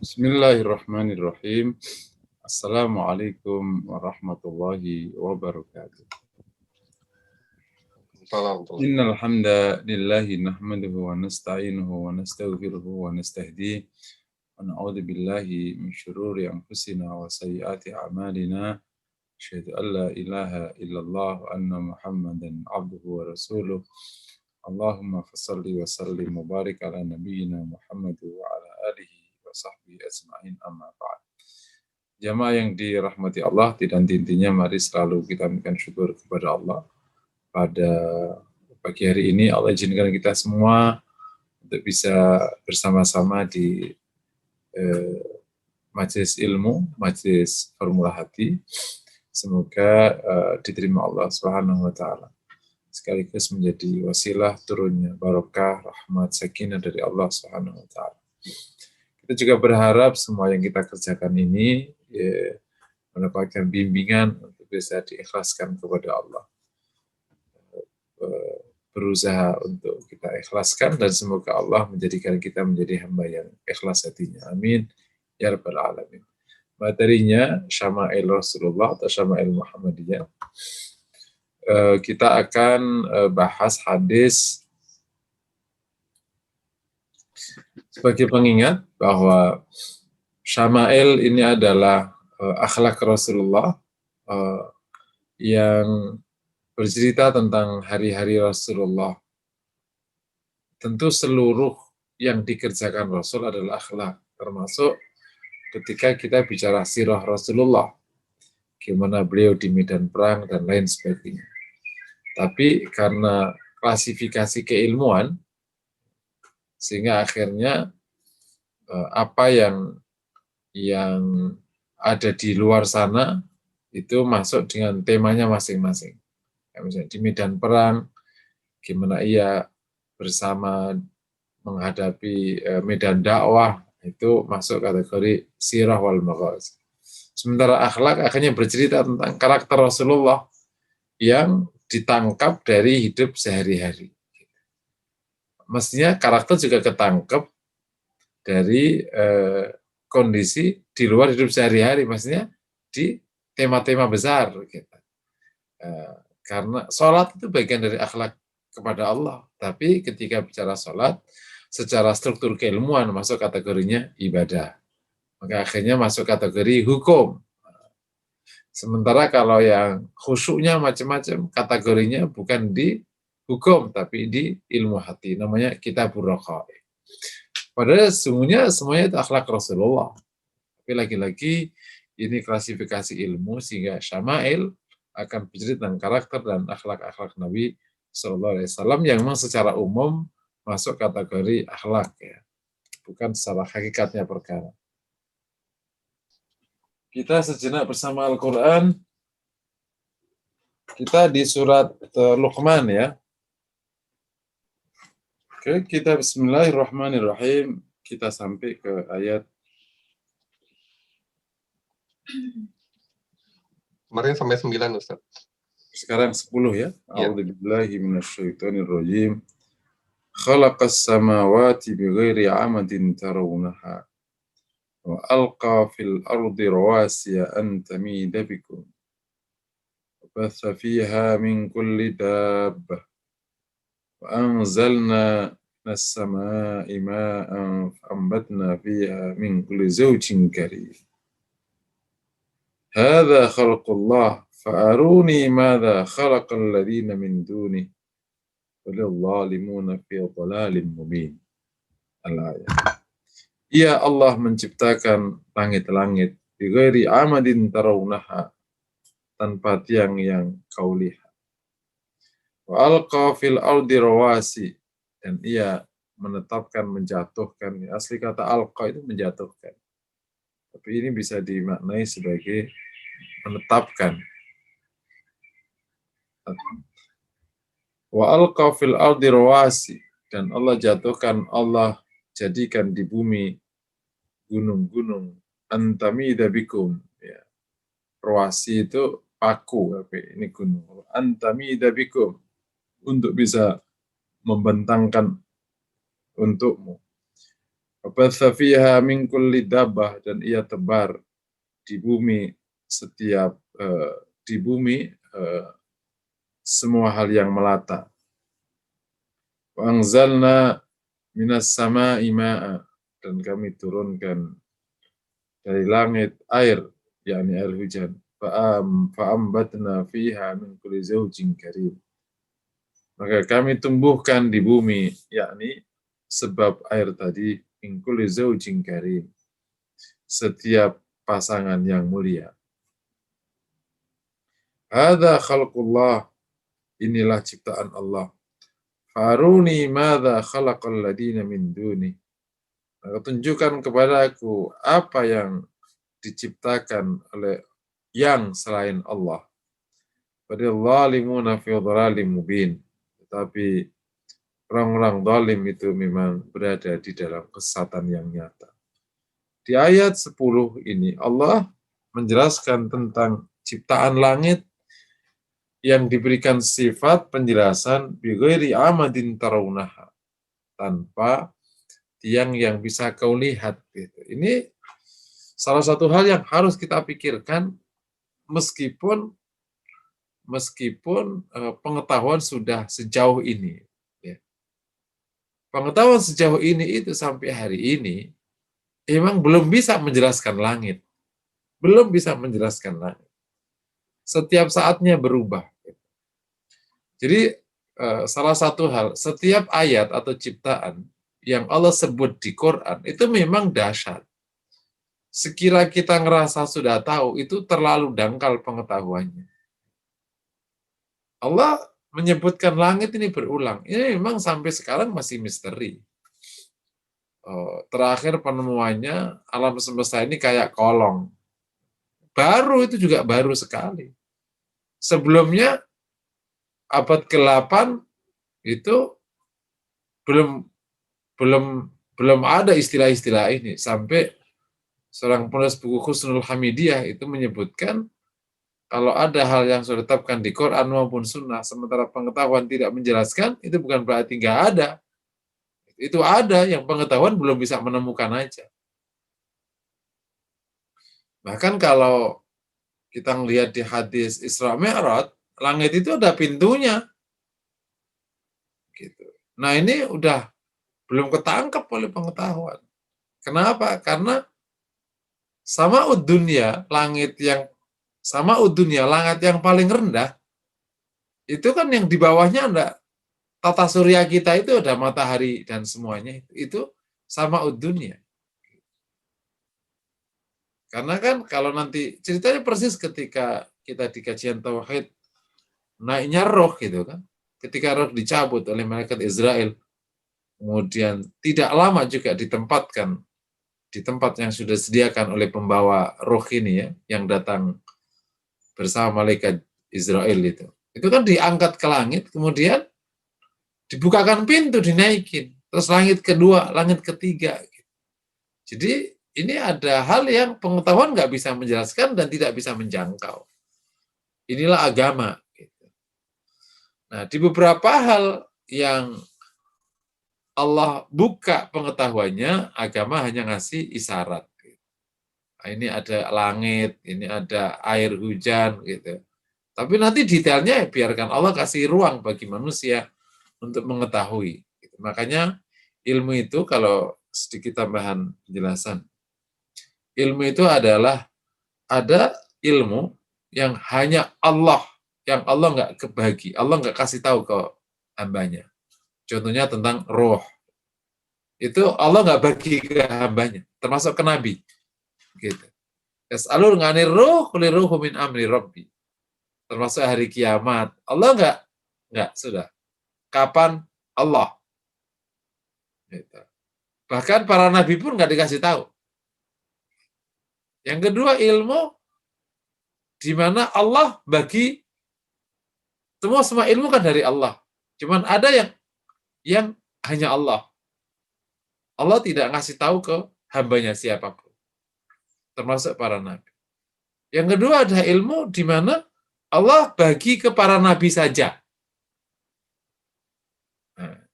Bismillahirrahmanirrahim. Assalamualaikum warahmatullahi wabarakatuh. Innal hamdalillahi nahmaduhu wa nasta'inuhu wa nastaghfiruhu wa nastahdihi wa na'udzu billahi min syururi anfusina wa sayyiati a'malina. Asyhadu an la ilaha illallah wa anna Muhammadan 'abduhu wa rasuluh. Allahumma fashalli wa sallim wa barik ala nabiyyina Muhammad wa ala alihi wa sahbihi ajma'in, amma ba'd. Jamaah yang dirahmati Allah, tidak intinya mari selalu kita memberikan syukur kepada Allah. Pada pagi hari ini Allah izinkan kita semua untuk bisa bersama-sama di majelis ilmu, majelis Formula Hati. Semoga diterima Allah Subhanahu wa taala. Sekaligus menjadi wasilah turunnya barokah, rahmat, sakinah dari Allah Subhanahu wa taala. Kita juga berharap semua yang kita kerjakan ini mendapatkan bimbingan untuk bisa diikhlaskan kepada Allah. Berusaha untuk kita ikhlaskan dan semoga Allah menjadikan kita menjadi hamba yang ikhlas hatinya. Amin. Ya Rabbal Alamin. Materinya Syama'il Rasulullah atau Syama'il Muhammadiyah. Kita akan bahas hadis sebagai pengingat bahwa Syama'il ini adalah akhlak Rasulullah yang bercerita tentang hari-hari Rasulullah. Tentu seluruh yang dikerjakan Rasul adalah akhlak, termasuk ketika kita bicara sirah Rasulullah, gimana beliau di medan perang dan lain sebagainya. Tapi karena klasifikasi keilmuan, sehingga akhirnya apa yang ada di luar sana itu masuk dengan temanya masing-masing. Misalnya di medan perang, gimana ia bersama menghadapi medan dakwah, itu masuk kategori sirah wal maghazi. Sementara akhlak akhirnya bercerita tentang karakter Rasulullah yang ditangkap dari hidup sehari-hari. Mestinya karakter juga ketangkep dari kondisi di luar hidup sehari-hari, maksudnya di tema-tema besar. Gitu. Karena sholat itu bagian dari akhlak kepada Allah. Tapi ketika bicara sholat, secara struktur keilmuan masuk kategorinya ibadah. Maka akhirnya masuk kategori hukum. Sementara kalau yang khusyuknya macam-macam, kategorinya bukan di hukum, tapi di ilmu hati. Namanya kitabur raqaiq. Padahal sesungguhnya semuanya itu akhlak Rasulullah. Tapi lagi-lagi ini klasifikasi ilmu sehingga Syama'il akan bercerita tentang karakter dan akhlak-akhlak Nabi SAW yang memang secara umum masuk kategori akhlak, ya, bukan secara hakikatnya perkara. Kita sejenak bersama Al-Quran. Kita di surat Luqman, ya. Oke, kita bismillahirrahmanirrahim. Kita sampai ke ayat. Kemarin sampai 9, Ustaz. Sekarang 10, ya. A'udzubillahi minasyaitonirrajim. Khalaqas samawati bighairi 'amadin tarawunaha. Wa alqa fil ardi rawasiya an tamida bikum. Wa batha fiha min kulli dabbah. Wa anzalna minas samaa'i ma'an fa'ambatna fiha min kulli zawjin karim. Hadza khalqullah fa'aruni madza khalaqal ladzina min dunihi walil zalimuna fi dhalalin mubin. Al-ayat. Ia Allah menciptakan langit-langit bighairi amadin tarawunaha, tanpa tiang yang kau lihat. Wa alqa fil ardi rawasi, dan ia menetapkan, menjatuhkan. Asli kata alqa itu menjatuhkan. Tapi ini bisa dimaknai sebagai menetapkan. Wa alqa fil ardi rawasi, dan Allah jatuhkan, Allah jadikan di bumi gunung-gunung, antamida bikum, ya. Rawasi itu paku, tapi ini gunung. Antamida bikum, untuk bisa membentangkan untukmu. Wabatha fiha min kulli dabbah, dan ia tebar di bumi setiap di bumi semua hal yang melata. Wa anzalna minas sama'i ma'a, dan kami turunkan dari langit air, yakni air hujan. Fa'ambatna fiha min kulli zawjin karim. Maka kami tumbuhkan di bumi, yakni sebab air tadi, min kulli zawjin karim, setiap pasangan yang mulia. Hadza khalqullah, inilah ciptaan Allah. Faruni madza khalaqal ladina min duni. Maka tunjukkan kepadaku apa yang diciptakan oleh yang selain Allah. Padahal zalimuna fi dhalalim mubin. Tetapi orang-orang zalim itu memang berada di dalam kesesatan yang nyata. Di ayat 10 ini Allah menjelaskan tentang ciptaan langit yang diberikan sifat penjelasan bighairi amadin tarawunaha, tanpa tiang yang bisa kau lihat. Ini salah satu hal yang harus kita pikirkan, meskipun pengetahuan sudah sejauh ini. Pengetahuan sejauh ini itu sampai hari ini memang belum bisa menjelaskan langit. Belum bisa menjelaskan langit. Setiap saatnya berubah. Jadi salah satu hal, setiap ayat atau ciptaan yang Allah sebut di Quran itu memang dahsyat. Sekira kita ngerasa sudah tahu, itu terlalu dangkal pengetahuannya. Allah menyebutkan langit ini berulang. Ini memang sampai sekarang masih misteri. Terakhir penemuannya alam semesta ini kayak kolong. Baru, itu juga baru sekali. Sebelumnya abad ke-8 itu belum ada istilah-istilah ini, sampai seorang penulis buku Husnul Hamidiyah itu menyebutkan kalau ada hal yang sudah ditetapkan di Quran maupun Sunnah sementara pengetahuan tidak menjelaskan, itu bukan berarti nggak ada. Itu ada, yang pengetahuan belum bisa menemukan aja. Bahkan kalau kita melihat di hadis Isra Mi'raj, langit itu ada pintunya. Gitu. Nah ini udah belum ketangkep oleh pengetahuan. Kenapa? Karena sama'ud dunya, langit yang paling rendah, itu kan yang di bawahnya ada tata surya kita, itu ada matahari dan semuanya. Itu sama'ud dunya. Karena kan kalau nanti ceritanya persis ketika kita di kajian tauhid, naiknya roh gitu kan. Ketika roh dicabut oleh malaikat Israel, kemudian tidak lama juga ditempatkan di tempat yang sudah disediakan oleh pembawa roh ini ya, yang datang bersama malaikat Israel itu. Itu kan diangkat ke langit, kemudian dibukakan pintu, dinaikin. Terus langit kedua, langit ketiga. Jadi ini ada hal yang pengetahuan nggak bisa menjelaskan dan tidak bisa menjangkau. Inilah agama. Nah, di beberapa hal yang Allah buka pengetahuannya, agama hanya ngasih isyarat. Nah, ini ada langit, ini ada air hujan, gitu. Tapi nanti detailnya biarkan Allah kasih ruang bagi manusia untuk mengetahui. Makanya ilmu itu, kalau sedikit tambahan penjelasan, ilmu itu adalah ada ilmu yang hanya Allah, yang Allah nggak kebagi, Allah nggak kasih tahu ke hambanya. Contohnya tentang roh. Itu Allah nggak bagi ke hambanya, termasuk ke Nabi. Gitu. Yas'alur nganir ruh, kulir ruhu min amri rabbi. Termasuk hari kiamat. Allah nggak, sudah. Kapan? Allah. Gitu. Bahkan para nabi pun nggak dikasih tahu. Yang kedua, ilmu di mana Allah bagi semua ilmu kan dari Allah. Cuman ada yang hanya Allah. Allah tidak ngasih tahu ke hambanya siapapun. Termasuk para nabi. Yang kedua ada ilmu di mana Allah bagi ke para nabi saja. Nah,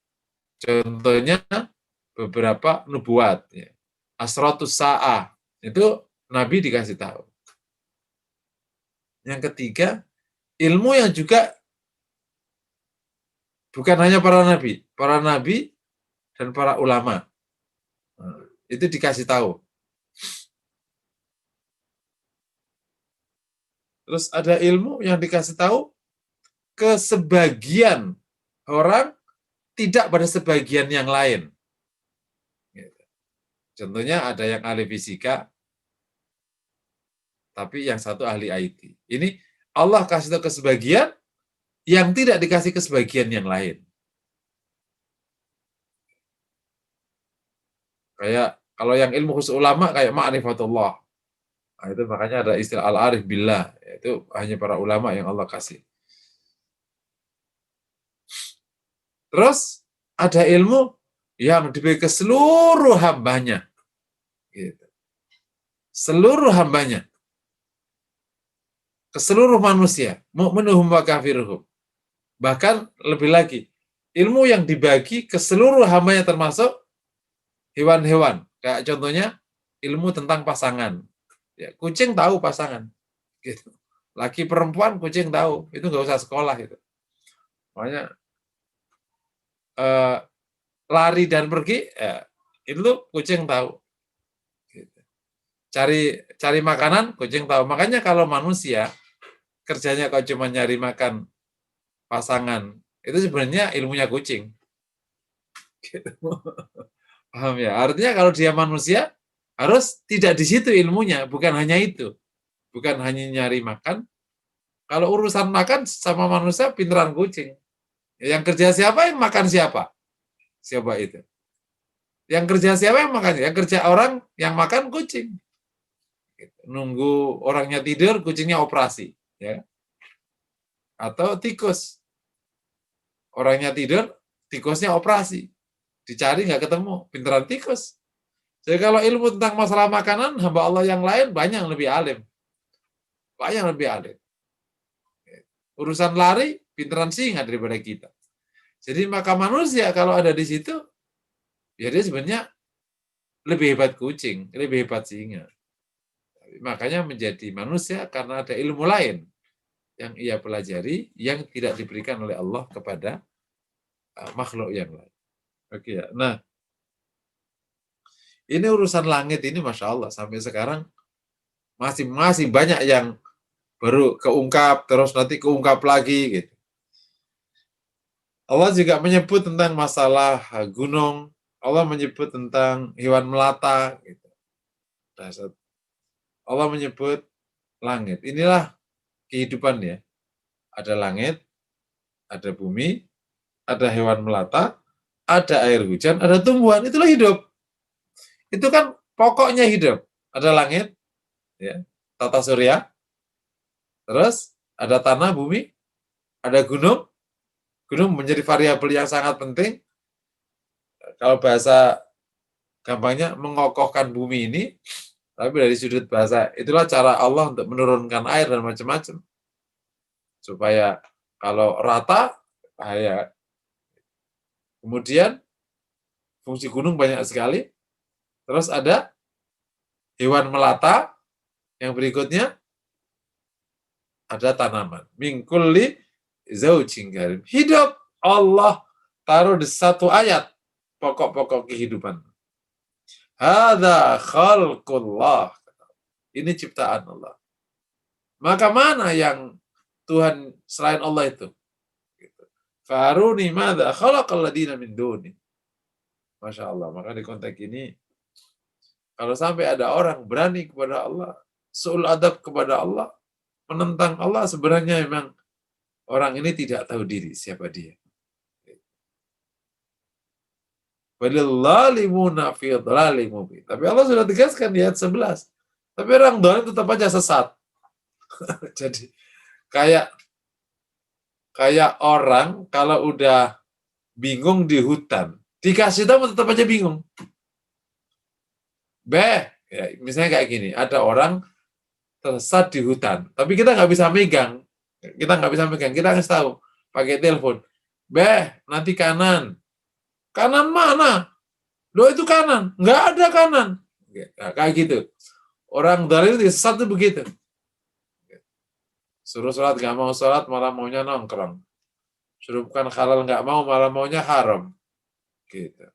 contohnya beberapa nubuat. Ya. Asratus sa'ah, itu Nabi dikasih tahu. Yang ketiga, ilmu yang juga bukan hanya para nabi dan para ulama. Nah, itu dikasih tahu. Terus ada ilmu yang dikasih tahu ke sebagian orang, tidak pada sebagian yang lain. Contohnya ada yang ahli fisika, tapi yang satu ahli IT. Ini Allah kasih tahu ke sebagian, yang tidak dikasih ke sebagian yang lain. Kayak kalau yang ilmu khusus ulama kayak ma'rifatullah. Nah, itu makanya ada istilah al-arif billah, itu hanya para ulama yang Allah kasih. Terus ada ilmu yang diberi ke seluruh hambanya. Gitu. Seluruh hambanya. Ke seluruh manusia. Mu'minuhum wa kafiruhum. Bahkan lebih lagi. Ilmu yang dibagi ke seluruh hambanya termasuk hewan-hewan. Kayak contohnya ilmu tentang pasangan. Ya, kucing tahu pasangan. Gitu. Laki perempuan kucing tahu. Itu nggak usah sekolah. Gitu. Makanya lari dan pergi, ya, itu kucing tahu. Gitu. Cari makanan, kucing tahu. Makanya kalau manusia kerjanya kalau cuma nyari makan pasangan, itu sebenarnya ilmunya kucing. Gitu. Paham ya? Artinya kalau dia manusia, harus tidak di situ ilmunya, bukan hanya itu. Bukan hanya nyari makan. Kalau urusan makan sama manusia, pinteran kucing. Yang kerja siapa, yang makan siapa? Siapa itu? Yang kerja siapa yang makan? Yang kerja orang, yang makan kucing. Nunggu orangnya tidur, kucingnya operasi. Ya. Atau tikus. Orangnya tidur, tikusnya operasi. Dicari nggak ketemu, pinteran tikus. Jadi kalau ilmu tentang masalah makanan, hamba Allah yang lain banyak yang lebih alim. Banyak yang lebih alim. Urusan lari, pinteran singa daripada kita. Jadi maka manusia kalau ada di situ, ya dia sebenarnya lebih hebat kucing, lebih hebat singa. Makanya menjadi manusia karena ada ilmu lain yang ia pelajari, yang tidak diberikan oleh Allah kepada makhluk yang lain. Oke ya. Nah, ini urusan langit ini Masya Allah sampai sekarang masih banyak yang baru keungkap, terus nanti keungkap lagi gitu. Allah juga menyebut tentang masalah gunung, Allah menyebut tentang hewan melata gitu. Allah menyebut langit. Inilah kehidupan ya. Ada langit, ada bumi, ada hewan melata, ada air hujan, ada tumbuhan. Itulah hidup. Itu kan pokoknya hidup. Ada langit, ya, tata surya, terus ada tanah, bumi, ada gunung. Gunung menjadi variabel yang sangat penting. Kalau bahasa gampangnya mengokohkan bumi ini, tapi dari sudut bahasa, itulah cara Allah untuk menurunkan air dan macam-macam. Supaya kalau rata, bahaya. Kemudian, fungsi gunung banyak sekali. Terus ada hewan melata, yang berikutnya ada tanaman. Min kulli zaujin karim. Hidup Allah taruh di satu ayat pokok-pokok kehidupan. Hadza khalqullah. Ini ciptaan Allah. Maka mana yang Tuhan selain Allah itu? Faruni madza khalaqal ladina min duni. Masya Allah. Maka di konteks ini, kalau sampai ada orang berani kepada Allah, su'ul adab kepada Allah, menentang Allah, sebenarnya memang orang ini tidak tahu diri siapa dia. Walilzalimuna fi dhalalim mubin. Tapi Allah sudah tegaskan di ayat 11. Tapi orang zalim tetap aja sesat. Jadi kayak orang kalau udah bingung di hutan, dikasih tahu tetap aja bingung. Ya, misalnya kayak gini, ada orang tersesat di hutan, tapi kita nggak bisa megang. Kita kasih tahu pakai telepon. Nanti kanan. Kanan mana? Loh itu kanan, nggak ada kanan. Nah, kayak gitu. Orang dalil itu sesat itu begitu. Suruh sholat nggak mau sholat, malah maunya nongkrong. Suruh bukan halal nggak mau, malah maunya haram. Gitu.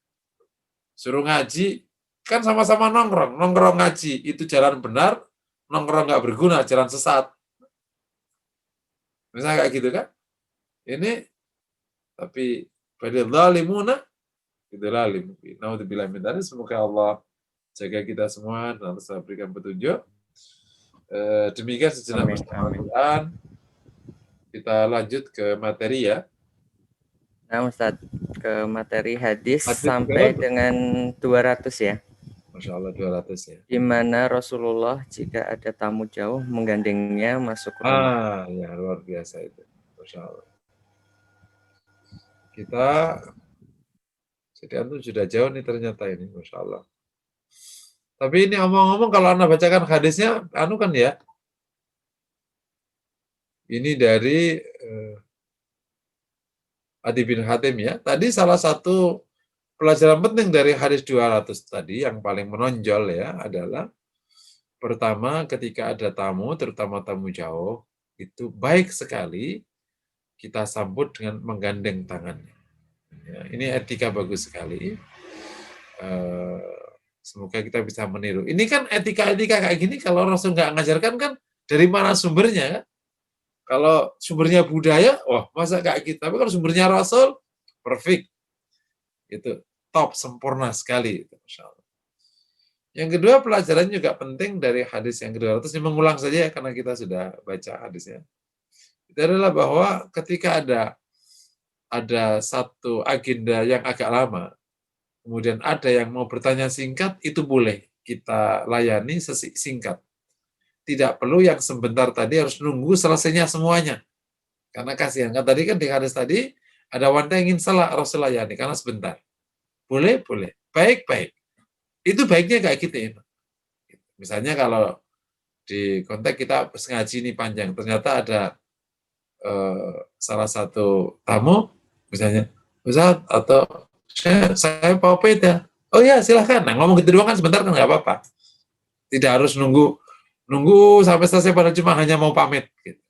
Suruh ngaji, kan sama-sama nongkrong. Nongkrong ngaji, itu jalan benar. Nongkrong nggak berguna, jalan sesat. Misalnya kayak gitu kan. Ini, tapi pada zalimuna, itu lalim. Naudzubillah min dzalik. Semoga Allah jaga kita semua dan Allah berikan petunjuk. Demikian sejenak bersama Quran. Kita lanjut ke materi ya. Nah, Ustaz, ke materi hadis sampai dengan 200 ya. Masya Allah 200 ya. Di mana Rasulullah jika ada tamu jauh menggandengnya masuk rumah. Ya luar biasa itu. Masya Allah. Kita jadi antum sudah jauh nih ternyata ini, Masya Allah. Tapi ini omong-omong kalau Anda bacakan hadisnya, kan ya. Ini dari Adi bin Hatim ya. Tadi salah satu pelajaran penting dari hadis 200 tadi yang paling menonjol ya adalah pertama ketika ada tamu, terutama tamu jauh, itu baik sekali kita sambut dengan menggandeng tangannya. Ya, ini etika bagus sekali. Semoga kita bisa meniru. Ini kan etika-etika kayak gini kalau Rasul nggak ngajarkan kan dari mana sumbernya? Kalau sumbernya budaya, wah masa kayak gitu. Tapi kalau sumbernya Rasul, perfect. Itu top, sempurna sekali. Masya Allah. Yang kedua pelajaran juga penting dari hadis yang kedua. Terus mengulang saja ya, karena kita sudah baca hadisnya. Itu adalah bahwa ketika ada satu agenda yang agak lama, kemudian ada yang mau bertanya singkat, itu boleh kita layani singkat. Tidak perlu yang sebentar tadi harus nunggu selesainya semuanya. Karena kasihan. Kan tadi kan di hadis tadi, ada wanita yang ingin salah Rasul layani, karena sebentar. Boleh, boleh. Baik, baik. Itu baiknya kayak gitu ya. Misalnya kalau di konteks kita ngaji ini panjang, ternyata ada salah satu tamu, misalnya, Ustaz, atau saya pamit ya. Oh ya, silahkan. Nah, ngomong gitu doang kan sebentar kan nggak apa-apa. Tidak harus nunggu sampai selesai, padahal cuma hanya mau pamit. Gitu.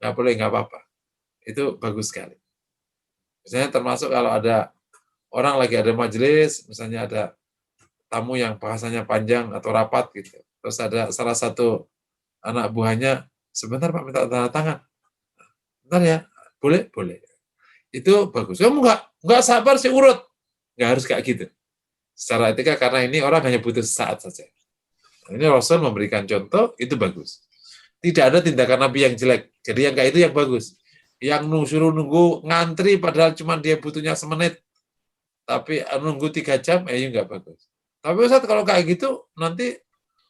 Nggak boleh, nggak apa-apa. Itu bagus sekali. Misalnya termasuk kalau ada orang lagi ada majelis, misalnya ada tamu yang bahasanya panjang atau rapat gitu. Terus ada salah satu anak buahnya, sebentar Pak minta tanda tangan. Bentar ya, boleh? Boleh. Itu bagus. Kamu nggak sabar sih urut. Nggak harus kayak gitu. Secara etika karena ini orang hanya butuh sesaat saja. Ini Rasul memberikan contoh, itu bagus. Tidak ada tindakan Nabi yang jelek. Jadi yang kayak itu yang bagus. Yang suruh nunggu ngantri padahal cuma dia butuhnya semenit. Tapi nunggu 3 jam, itu nggak bagus. Tapi Ustaz kalau kayak gitu, nanti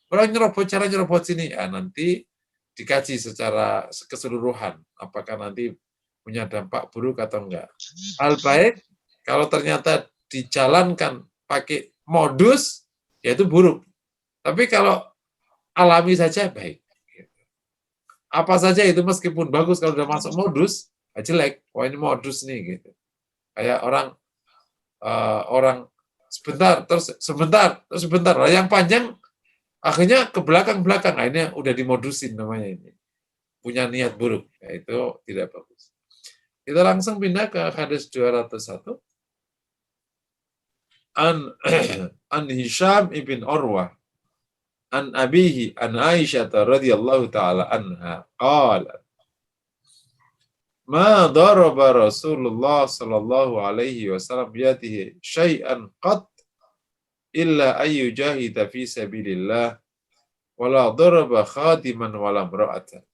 orang cara nyerobot sini. Ya, nanti dikaji secara keseluruhan. Apakah nanti punya dampak buruk atau enggak. Hal baik, kalau ternyata dijalankan pakai modus, ya itu buruk. Tapi kalau alami saja baik. Apa saja itu meskipun bagus, kalau udah masuk modus, jelek. Wah ini modus nih gitu. Kayak orang sebentar, terus sebentar. Yang panjang akhirnya ke belakang. Nah, ini udah dimodusin namanya ini. Punya niat buruk. Ya, itu tidak bagus. Kita langsung pindah ke hadis 201. An Hisham ibn Urwah an abihi an Aisyah radhiyallahu taala anha qala ma daraba Rasulullah sallallahu alaihi wasallam biyadihi syai'an qat illa ay yujahida fi sabilillah wala daraba khadiman wala imra'atan.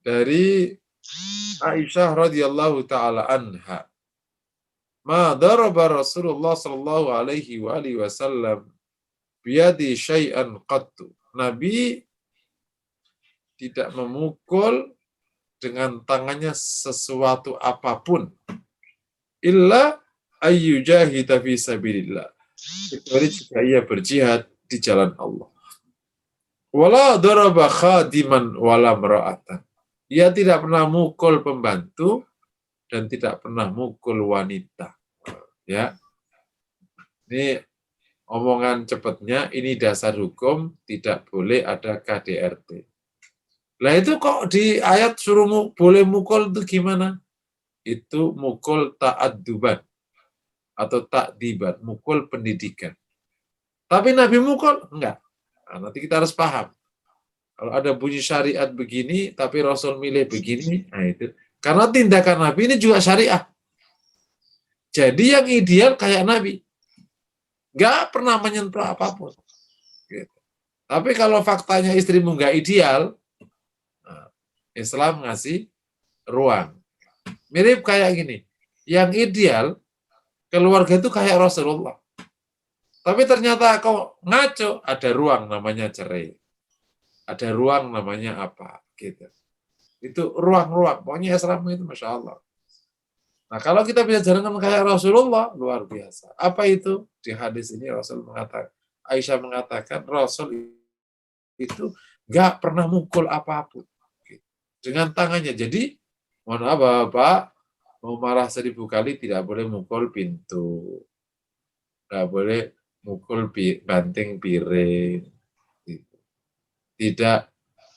Dari Aisyah radhiyallahu taala anha, ma daraba Rasulullah sallallahu alaihi wa alihi wasallam biyadi syai'an qattu. Nabi tidak memukul dengan tangannya sesuatu apapun illa ayyujahida fi sabilillah, kecuali jika ia berjihad di jalan Allah. Wala daraba khadiman wala mara'atan. Ia tidak pernah mukul pembantu dan tidak pernah mukul wanita. Ya. Ini omongan cepatnya, ini dasar hukum, tidak boleh ada KDRT. Lah itu kok di ayat suruh boleh mukul itu gimana? Itu mukul ta'adduban atau takdiban, mukul pendidikan. Tapi Nabi mukul? Enggak. Nah, nanti kita harus paham. Kalau ada bunyi syariat begini, tapi Rasul milih begini, nah itu. Karena tindakan Nabi ini juga syariah. Jadi yang ideal kayak Nabi. Nggak pernah menyentuh apapun. Gitu. Tapi kalau faktanya istrimu nggak ideal, nah, Islam ngasih ruang. Mirip kayak gini. Yang ideal, keluarga itu kayak Rasulullah. Tapi ternyata kau ngaco, ada ruang namanya cerai. Ada ruang namanya apa. Gitu. Itu ruang-ruang. Pokoknya Islam itu Masya Allah. Nah, kalau kita bisa jalankan kayak Rasulullah, luar biasa. Apa itu? Di hadis ini Rasul mengatakan, Aisyah mengatakan, Rasul itu nggak pernah mukul apapun. Dengan tangannya. Jadi, mohon maaf Bapak, mau marah 1000 kali tidak boleh mukul pintu. Nggak boleh mukul banting piring. Tidak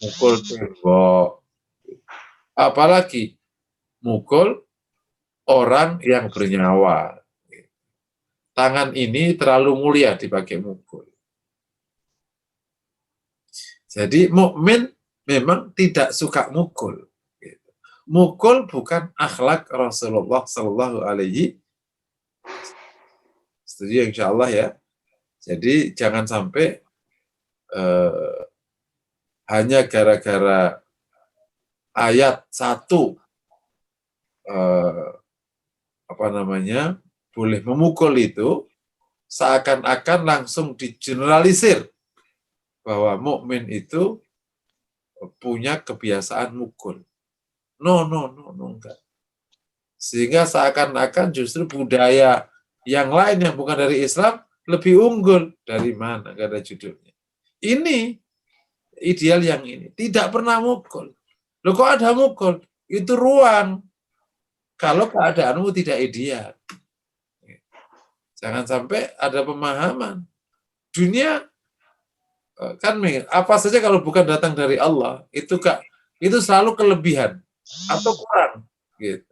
mukul tembok. Apalagi mukul orang yang bernyawa. Tangan ini terlalu mulia dipakai mukul. Jadi mukmin memang tidak suka mukul. Mukul bukan akhlak Rasulullah Sallallahu Alaihi. Setuju insya Allah ya. Jadi jangan sampai hanya gara-gara ayat 1 boleh memukul itu seakan-akan langsung digeneralisir bahwa mukmin itu punya kebiasaan mukul. No, enggak. Sehingga seakan-akan justru budaya yang lain yang bukan dari Islam lebih unggul. Dari mana? Gak ada judulnya. Ini ideal yang ini. Tidak pernah mukul. Loh kok ada mukul? Itu ruang. Kalau keadaanmu tidak ideal. Jangan sampai ada pemahaman. Dunia kan apa saja kalau bukan datang dari Allah, itu selalu kelebihan atau kurang. Gitu.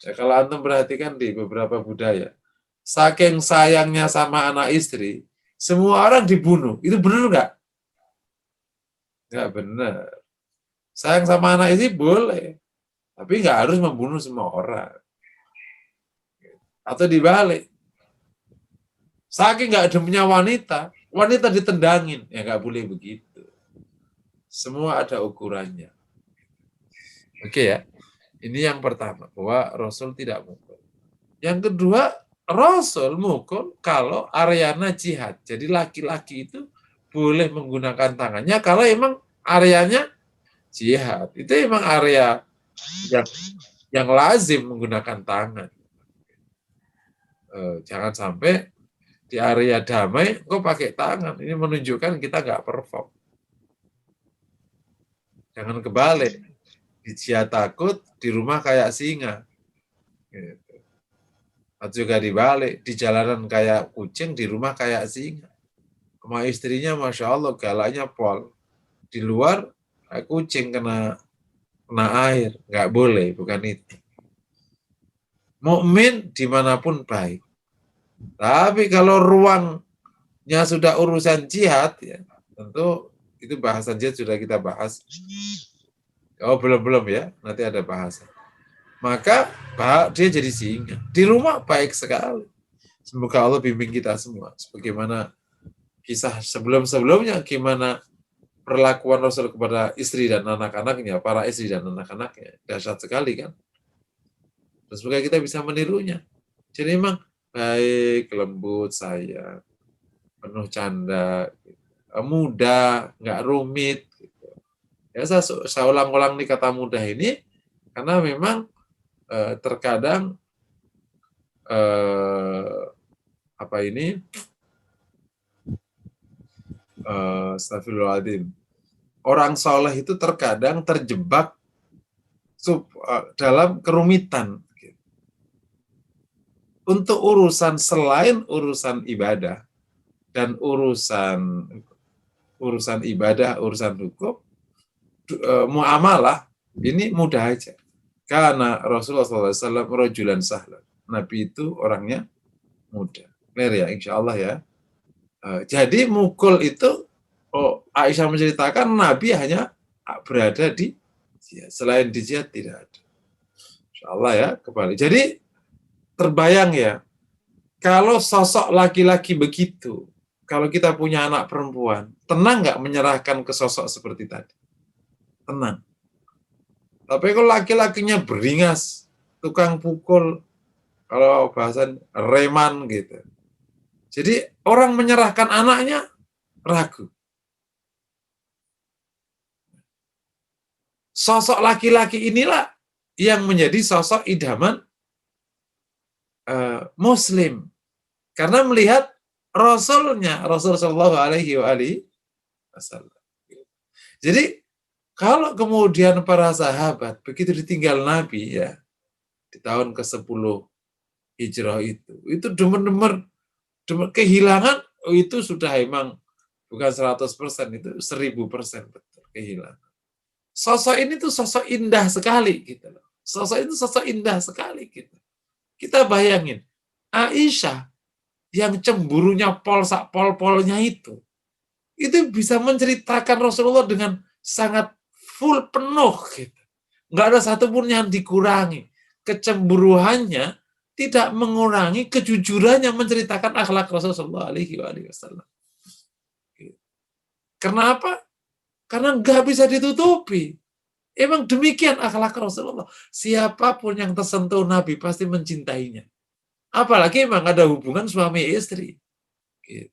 Ya, kalau antum perhatikan di beberapa budaya, saking sayangnya sama anak istri, semua orang dibunuh. Itu benar nggak? Nggak benar. Sayang sama anak istri boleh, tapi nggak harus membunuh semua orang. Atau dibalik. Saking nggak demennya wanita ditendangin. Ya nggak boleh begitu. Semua ada ukurannya. Oke ya. Ini yang pertama, bahwa Rasul tidak mukul. Yang kedua, Rasul mukul kalau areana jihad. Jadi laki-laki itu boleh menggunakan tangannya kalau emang areanya jihad. Itu emang area yang lazim menggunakan tangan. Jangan sampai di area damai kok pakai tangan. Ini menunjukkan kita nggak perform. Jangan kebalik. Di jihad takut, di rumah kayak singa. Gitu. Atau juga dibalik, di jalanan kayak kucing, di rumah kayak singa. Sama istrinya Masya Allah galaknya pol. Di luar kucing kena air. Nggak boleh, bukan itu. Mukmin dimanapun baik. Tapi kalau ruangnya sudah urusan jihad, ya tentu itu bahasan jihad sudah kita bahas. Oh belum ya, nanti ada bahasan. Maka dia jadi singa. Di rumah baik sekali. Semoga Allah bimbing kita semua. Sebagaimana kisah sebelum-sebelumnya, gimana perlakuan Rasul kepada istri dan anak-anaknya, para istri dan anak-anaknya. Dahsyat sekali kan. Dan semoga kita bisa menirunya. Jadi memang baik, lembut, sayang, penuh canda, mudah, nggak rumit. Ya, saya ulang-ulang nih kata mudah ini, karena memang terkadang astagfirullahaladzim, orang soleh itu terkadang terjebak dalam kerumitan. untuk urusan selain urusan ibadah dan urusan ibadah, urusan hukum, muamalah, ini mudah aja. Karena Rasulullah SAW rajulan sahlan. Nabi itu orangnya mudah. Clear ya, insya Allah ya. Jadi mukul itu, Aisyah menceritakan Nabi hanya berada di jihad. Selain di jihad tidak ada. Insya Allah ya, kembali. Jadi terbayang ya, kalau sosok laki-laki begitu, kalau kita punya anak perempuan, tenang nggak menyerahkan ke sosok seperti tadi? Tenang. Tapi kalau laki-lakinya beringas, tukang pukul, kalau bahasan reman gitu. Jadi orang menyerahkan anaknya ragu. Sosok laki-laki inilah yang menjadi sosok idaman Muslim. Karena melihat Rasulnya, Rasul Shallallahu Alaihi Wasallam. Jadi kalau kemudian para sahabat begitu ditinggal Nabi ya di tahun ke-10 Hijrah itu demen-demen kehilangan, itu sudah emang bukan 100%, itu 1000% betul kehilangan. Sosok ini tuh sosok indah sekali gitu loh. Sosok itu sosok indah sekali gitu. Kita bayangin Aisyah yang cemburunya polsak pol-polnya itu bisa menceritakan Rasulullah dengan sangat full, penuh gitu. Nggak ada satupun yang dikurangi. Kecemburuannya tidak mengurangi kejujuran yang menceritakan akhlak Rasulullah SAW. Kenapa? Karena nggak bisa ditutupi. Emang demikian akhlak Rasulullah. Siapapun yang tersentuh Nabi pasti mencintainya. Apalagi emang ada hubungan suami istri. Gitu.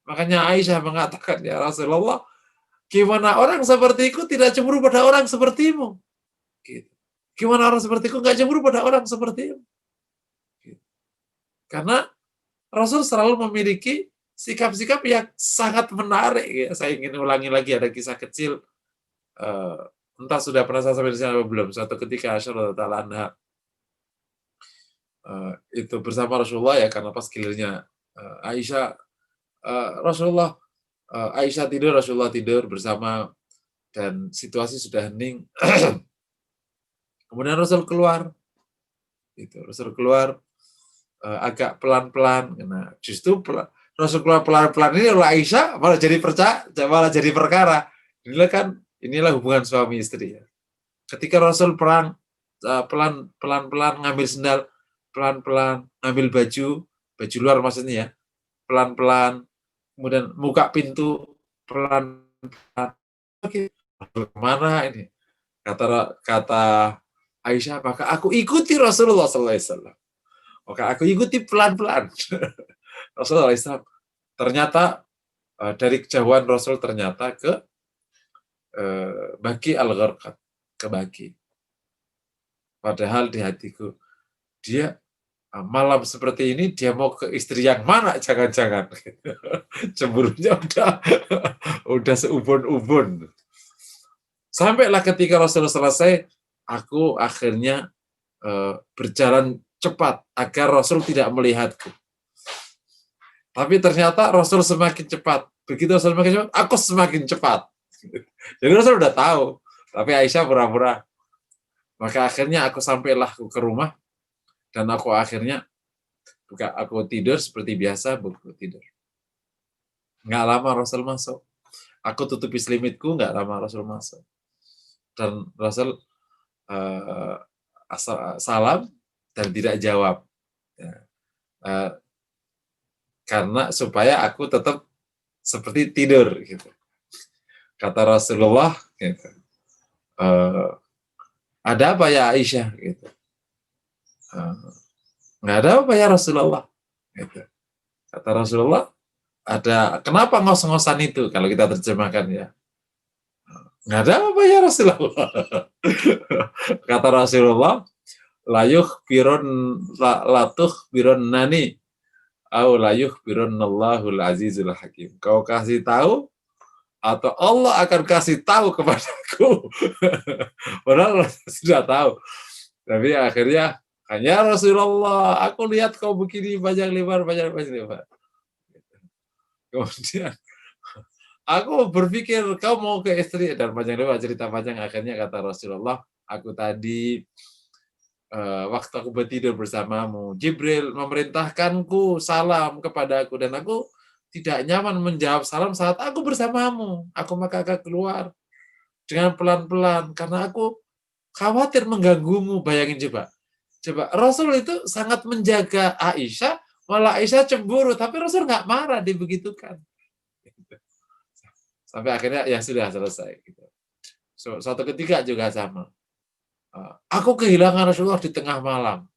Makanya Aisyah mengatakan, ya Rasulullah, gimana orang sepertiku tidak cemburu pada orang sepertimu? Gitu. Gimana orang sepertiku nggak cemburu pada orang sepertimu? Gitu. Karena Rasul selalu memiliki sikap-sikap yang sangat menarik. Ya. Saya ingin ulangi lagi, ada kisah kecil. Entah sudah pernah saya sampai di sana atau belum. Suatu ketika Aisyah radhiyallahu anha itu bersama Rasulullah ya, karena pas gilirannya Aisyah, Rasulullah, Aisyah tidur, Rasulullah tidur bersama, dan situasi sudah hening. Kemudian Rasul keluar, Rasul keluar agak pelan-pelan. Nah, justru Rasul keluar pelan-pelan ini oleh Aisyah malah jadi perkara. Inilah hubungan suami istri ya. Ketika Rasul pelan-pelan ngambil sendal, pelan-pelan ngambil baju luar maksudnya ya, pelan-pelan, kemudian buka pintu pelan-pelan. Oke, kemana ini? Kata Aisyah, maka aku ikuti Rasulullah SAW. Maka aku ikuti pelan-pelan Rasulullah SAW. Ternyata dari kejauhan Rasul ternyata ke Baqi al-Gharqad, ke Baqi. Padahal di hatiku, dia malam seperti ini dia mau ke istri yang mana? Jangan-jangan. Cemburunya udah seubun-ubun. Sampailah ketika Rasulullah selesai, aku akhirnya berjalan cepat agar Rasul tidak melihatku. Tapi ternyata Rasul semakin cepat. Begitu Rasul semakin cepat, aku semakin cepat. Jadi Rasul udah tahu, tapi Aisyah pura-pura. Maka akhirnya aku sampailah ke rumah, dan aku akhirnya aku tidur seperti biasa, buku tidur. Nggak lama Rasul masuk. Aku tutupi selimitku, nggak lama Rasul masuk. Dan Rasul salam dan tidak jawab. Karena supaya aku tetap seperti tidur gitu. Kata Rasulullah gitu, ada apa ya Aisyah gitu. Nggak ada apa ya Rasulullah gitu. Kata Rasulullah, ada, kenapa ngos-ngosan itu kalau kita terjemahkan ya. Nggak ada apa ya Rasulullah. Kata Rasulullah, latuh biron nani au layuh biron Allahul Azizul Hakim. Kau kasih tahu atau Allah akan kasih tahu kepadaku. Padahal sudah tahu. Tapi akhirnya Ya Rasulullah, aku lihat kau begini panjang lebar. Kemudian aku berpikir kau mau ke istri, dan panjang lebar cerita panjang. Akhirnya kata Rasulullah, aku tadi waktu aku bertidur bersamamu, Jibril memerintahkanku salam kepadaku, dan aku tidak nyaman menjawab salam saat aku bersamamu. Aku maka akan keluar dengan pelan-pelan karena aku khawatir mengganggumu. Bayangin coba. Rasul itu sangat menjaga Aisyah, malah Aisyah cemburu, tapi Rasul nggak marah, dibegitukan. Sampai akhirnya ya sudah selesai. Suatu ketika juga sama. Aku kehilangan Rasulullah di tengah malam.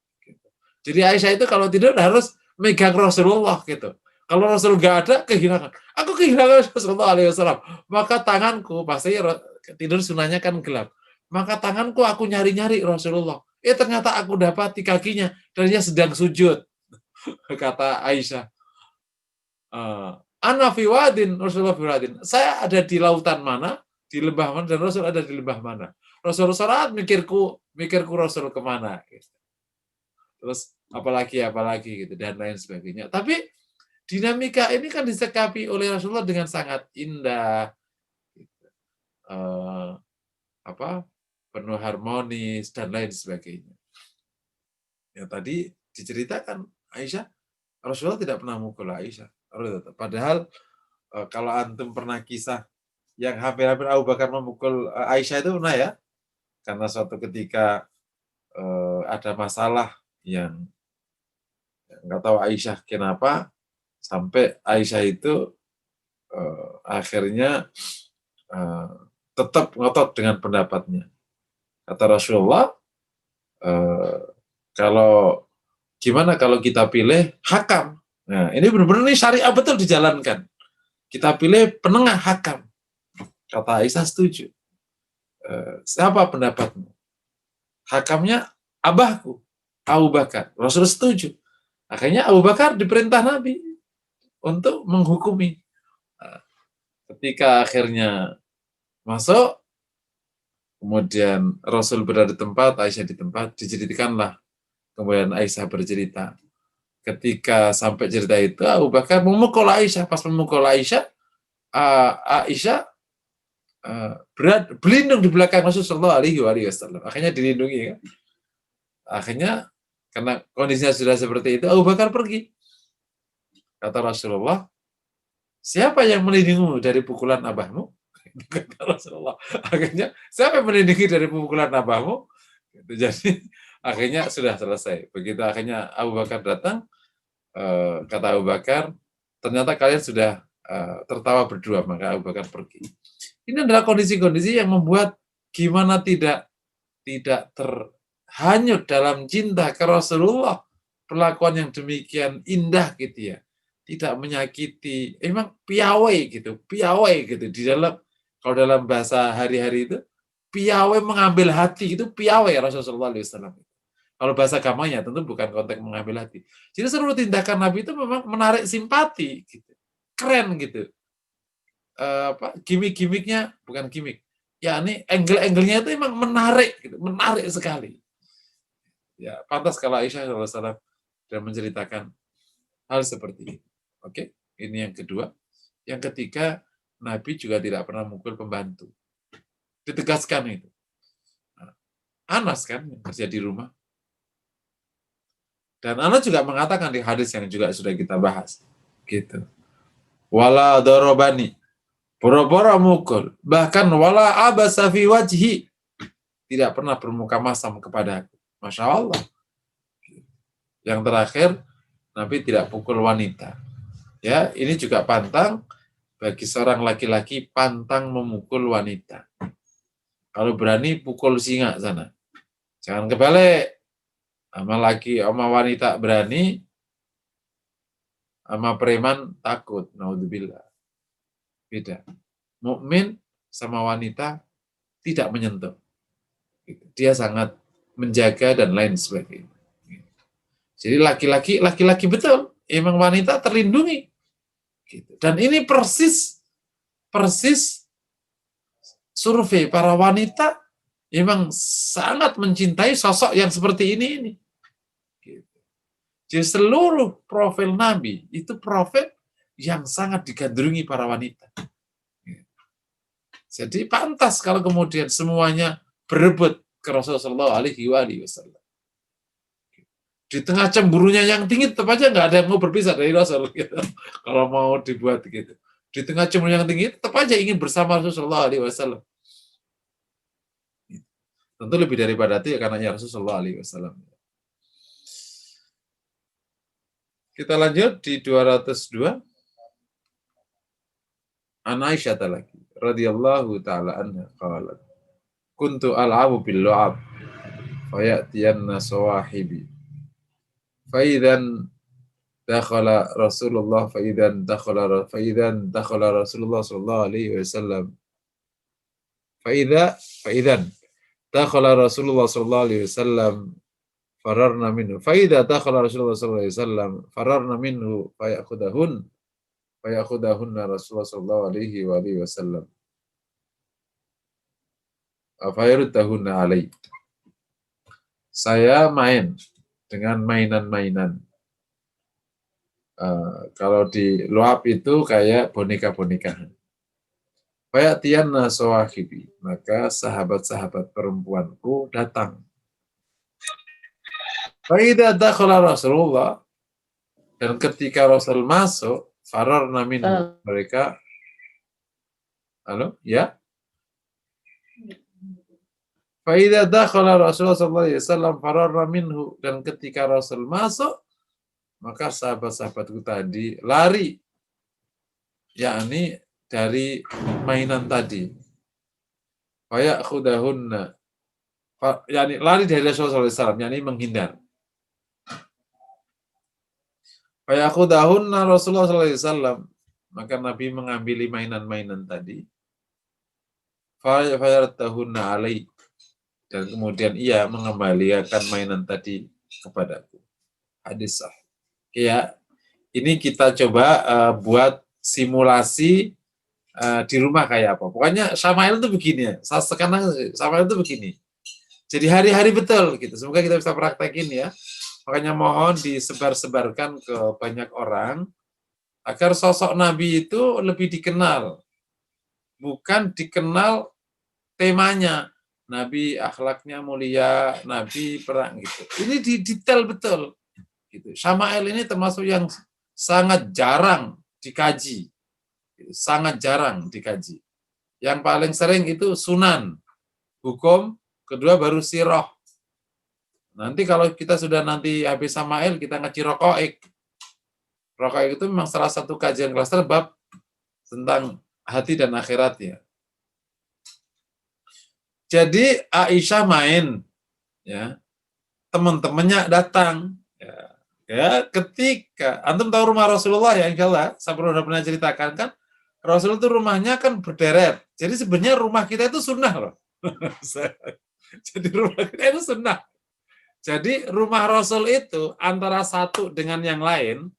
Jadi Aisyah itu kalau tidur harus megang Rasulullah gitu. Kalau Rasul nggak ada, kehilangan. Aku kehilangan Rasulullah SAW. Maka tanganku, pasti tidur sunahnya kan gelap. Maka tanganku aku nyari-nyari Rasulullah. Ternyata aku dapati kakinya dan dia sedang sujud. Kata Aisyah. Ana fi wadin, Rasulullah fi wadin. Saya ada di lautan mana, di lembah mana, dan Rasul ada di lembah mana. Rasul salat mikirku Rasul kemana. Terus apalagi gitu dan lain sebagainya. Tapi dinamika ini kan disekapi oleh Rasulullah dengan sangat indah, gitu. Penuh harmonis dan lain sebagainya. Ya tadi diceritakan Aisyah, Rasulullah tidak pernah mukul Aisyah. Padahal kalau antum pernah kisah yang hampir-hampir Abu Bakar memukul Aisyah itu pernah ya, karena suatu ketika ada masalah yang nggak tahu Aisyah kenapa sampai Aisyah itu akhirnya tetap ngotot dengan pendapatnya. Kata Rasulullah, kalau gimana kalau kita pilih hakam? Nah, ini benar-benar nih syariah betul dijalankan. Kita pilih penengah hakam. Kata Aisyah setuju. Siapa pendapatmu? Hakamnya abahku, Abu Bakar. Rasul setuju. Akhirnya Abu Bakar diperintah Nabi untuk menghukumi. Ketika akhirnya masuk, kemudian Rasul berada di tempat, Aisyah di tempat, diceritakanlah. Kemudian Aisyah bercerita. Ketika sampai cerita itu, Abu Bakar memukul Aisyah. Pas memukul Aisyah, Aisyah berlindung di belakang Rasulullah SAW. Akhirnya dilindungi. Kan? Akhirnya karena kondisinya sudah seperti itu, Abu Bakar pergi. Kata Rasulullah, siapa yang melindungimu dari pukulan abahmu? Kata Rasulullah. Akhirnya, siapa yang melindungi dari pukulan abahmu? Jadi, akhirnya sudah selesai. Begitu akhirnya Abu Bakar datang, kata Abu Bakar, ternyata kalian sudah tertawa berdua, maka Abu Bakar pergi. Ini adalah kondisi-kondisi yang membuat gimana tidak terhanyut dalam cinta ke Rasulullah, perlakuan yang demikian indah gitu ya, tidak menyakiti, emang piawai gitu di dalam, kalau dalam bahasa hari-hari itu piawai, mengambil hati, itu piawai Rasulullah SAW. Kalau bahasa agamanya tentu bukan konteks mengambil hati. Jadi seluruh tindakan Nabi itu memang menarik simpati, gitu, keren gitu. Gimik-gimiknya bukan gimik, ya ini angle-angle-nya itu emang menarik, gitu, menarik sekali. Ya pantas kalau Aisyah SAW dan menceritakan hal seperti ini. Oke, ini yang kedua. Yang ketiga, Nabi juga tidak pernah mukul pembantu. Ditegaskan itu. Anas kan yang kerja di rumah. Dan Anas juga mengatakan di hadis yang juga sudah kita bahas. Gitu. Wala darobani. Boro-boro mukul. Bahkan wala abasa fi wajhi. Tidak pernah bermuka masam kepada aku. Masya Allah. Yang terakhir, Nabi tidak pukul wanita. Ya, ini juga pantang bagi seorang laki-laki, pantang memukul wanita. Kalau berani pukul singa sana. Jangan kebalik. Sama wanita berani, sama preman takut. Naudzubillah. Beda. Mukmin sama wanita tidak menyentuh. Dia sangat menjaga dan lain sebagainya. Jadi laki-laki betul, emang wanita terlindungi. Dan ini persis survei para wanita emang sangat mencintai sosok yang seperti ini. Jadi seluruh profil Nabi itu profil yang sangat digandrungi para wanita. Jadi pantas kalau kemudian semuanya berebut ke Rasulullah SAW. Di tengah cemburunya yang tinggi, tetap aja nggak ada yang mau berpisah dari Rasul. Gitu. Kalau mau dibuat gitu. Di tengah cemburu yang tinggi, tetap aja ingin bersama Rasulullah SAW. Tentu lebih daripada itu ya karenanya Rasulullah SAW. Kita lanjut di 202. An Aisyah lagi radhiyallahu taala anha qalat kuntu al'abu bil lu'ab fayatiyanna sawahibi faidan dakhala Rasulullah faidan dakhala Rasulullah sallallahu alaihi wasallam faidan dakhala Rasulullah sallallahu alaihi wasallam fararna minhu faida dakhala Rasulullah sallallahu alaihi wasallam fararna minhu fayakhudahunna Rasulullah sallallahu alaihi wasallam fayaruddahunna alaihi. Saya main dengan mainan-mainan. Kalau di luap itu kayak boneka-bonekahan. Fayatiyanna sawahibi, maka sahabat-sahabat perempuanku datang. Faida dakhala Rasulullah, dan ketika Rasul masuk, fararna minhu, mereka ya. Faida dakhala Rasulullah sallallahu alaihi wasallam fararna minhu, dan ketika Rasul masuk, maka sahabat-sahabatku tadi lari, yakni dari mainan tadi. Fayakhudahunna, yakni lari dari Rasulullah sallallahu alaihi wasallam, yakni menghindar. Fayakhudahunna Rasulullah sallallahu alaihi wasallam, maka Nabi mengambil mainan-mainan tadi. Fayaruddahunna alaihi, dan kemudian ia mengembalikan mainan tadi kepadaku. Hadis sahih. Ya, ini kita coba buat simulasi di rumah kayak apa. Pokoknya Syama'il itu begini ya. Sekarang Syama'il itu begini. Jadi hari-hari betul gitu. Semoga kita bisa praktekin ya. Makanya mohon disebar-sebarkan ke banyak orang agar sosok Nabi itu lebih dikenal. Bukan dikenal temanya. Nabi akhlaknya mulia, Nabi perang gitu. Ini detail betul. Gitu. Syama'il ini termasuk yang sangat jarang dikaji. Sangat jarang dikaji. Yang paling sering itu sunan, hukum, kedua baru sirah. Nanti kalau kita sudah nanti habis Syama'il, kita ngaji Raqaiq. Raqaiq itu memang salah satu kajian klaster bab tentang hati dan akhirat ya. Jadi Aisyah main, ya, teman-temannya datang, ya, ketika antum tahu rumah Rasulullah ya, insya Allah, saya pernah ceritakan kan, Rasul itu rumahnya kan berderet. Jadi sebenarnya rumah kita itu sunnah loh. Jadi rumah kita itu sunnah. Jadi rumah Rasul itu antara satu dengan yang lain,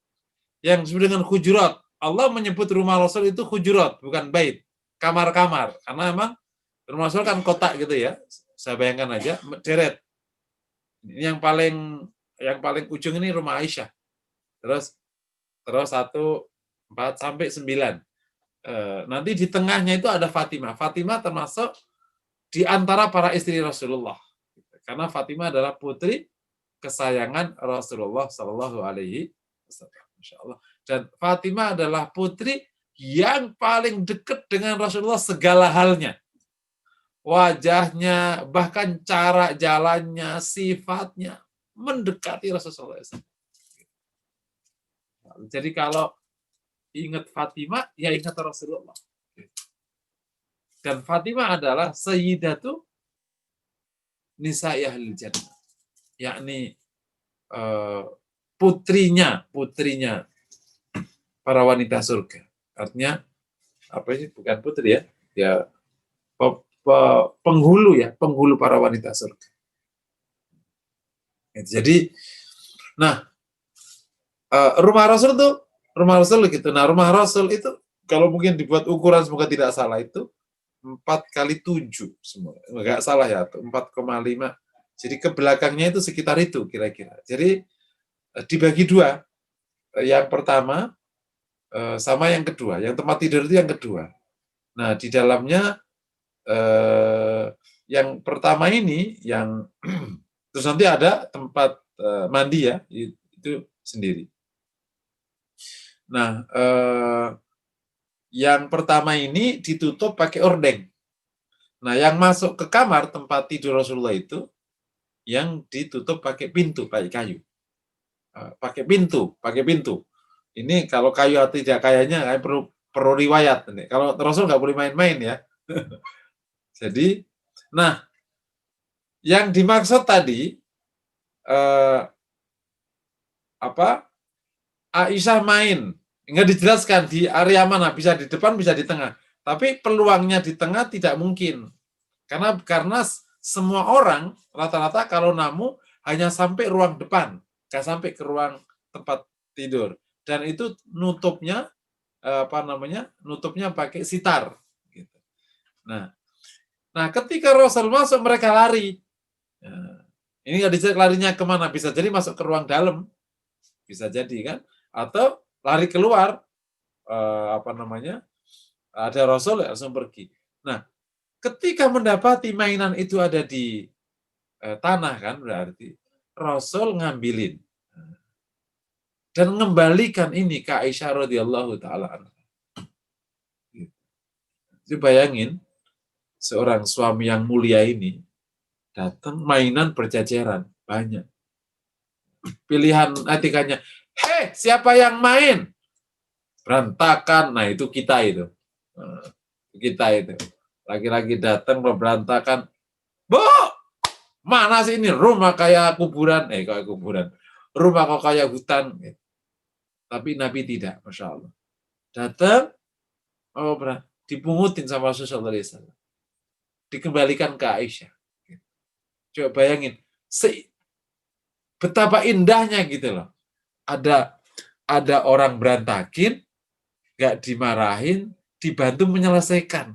yang disebut dengan hujurat. Allah menyebut rumah Rasul itu hujurat, bukan bait, kamar-kamar. Karena memang rumah Rasul kan kotak gitu ya. Saya bayangkan aja, deret. Yang paling ujung ini rumah Aisyah. Terus 1, 4 sampai 9. Nanti di tengahnya itu ada Fatimah. Fatimah termasuk di antara para istri Rasulullah. Karena Fatimah adalah putri kesayangan Rasulullah Shallallahu Alaihi Wasallam. Masya Allah. Dan Fatimah adalah putri yang paling dekat dengan Rasulullah segala halnya. Wajahnya, bahkan cara jalannya, sifatnya mendekati Rasulullah SAW. Jadi kalau ingat Fatimah, ya ingat Rasulullah. Dan Fatimah adalah Sayyidatu Nisa'i Ahlil Jannah, yakni putrinya para wanita surga. Artinya apa sih? Bukan putri ya, ya penghulu para wanita surga. Jadi, nah rumah Rasul gitu. Nah rumah Rasul itu kalau mungkin dibuat ukuran semoga tidak salah itu 4x7 semua, nggak salah ya, 4,5. Jadi ke belakangnya itu sekitar itu kira-kira. Jadi dibagi dua. Yang pertama sama yang kedua. Yang tempat tidur itu yang kedua. Nah, di dalamnya yang pertama ini yang terus nanti ada tempat mandi ya, itu sendiri. Nah, yang pertama ini ditutup pakai ordeng. Nah, yang masuk ke kamar tempat tidur Rasulullah itu yang ditutup pakai pintu, pakai kayu. Pakai pintu. Ini kalau kayu atau tidak kayaknya perlu riwayat. Kalau Rasul nggak boleh main-main ya. Jadi, nah, yang dimaksud tadi Aisyah main, nggak dijelaskan di area mana, bisa di depan, bisa di tengah. Tapi peluangnya di tengah tidak mungkin, karena semua orang rata-rata kalau namu hanya sampai ruang depan, nggak sampai ke ruang tempat tidur. Dan itu nutupnya nutupnya pakai sitar. Gitu. Nah, ketika Rasul masuk mereka lari. Nah, ini nggak dicek larinya kemana, bisa jadi masuk ke ruang dalam, bisa jadi kan, atau lari keluar, ada Rasul langsung pergi. Nah, ketika mendapati mainan itu ada di tanah kan, berarti Rasul ngambilin dan mengembalikan ini ke Aisyah radhiyallahu taala anha. Jadi bayangin seorang suami yang mulia ini datang mainan berjajaran banyak. Pilihan etikanya, hei siapa yang main? Berantakan, nah itu kita itu. Lagi-lagi datang berantakan, Bu, mana sih ini rumah kayak kuburan? Kayak kuburan. Rumah kok kayak hutan. Tapi Nabi tidak, Masya Allah. Datang, dipungutin sama Rasulullah SAW. Dikembalikan ke Aisyah. Coba bayangin, betapa indahnya gitu loh. Ada orang berantakin, nggak dimarahin, dibantu menyelesaikan.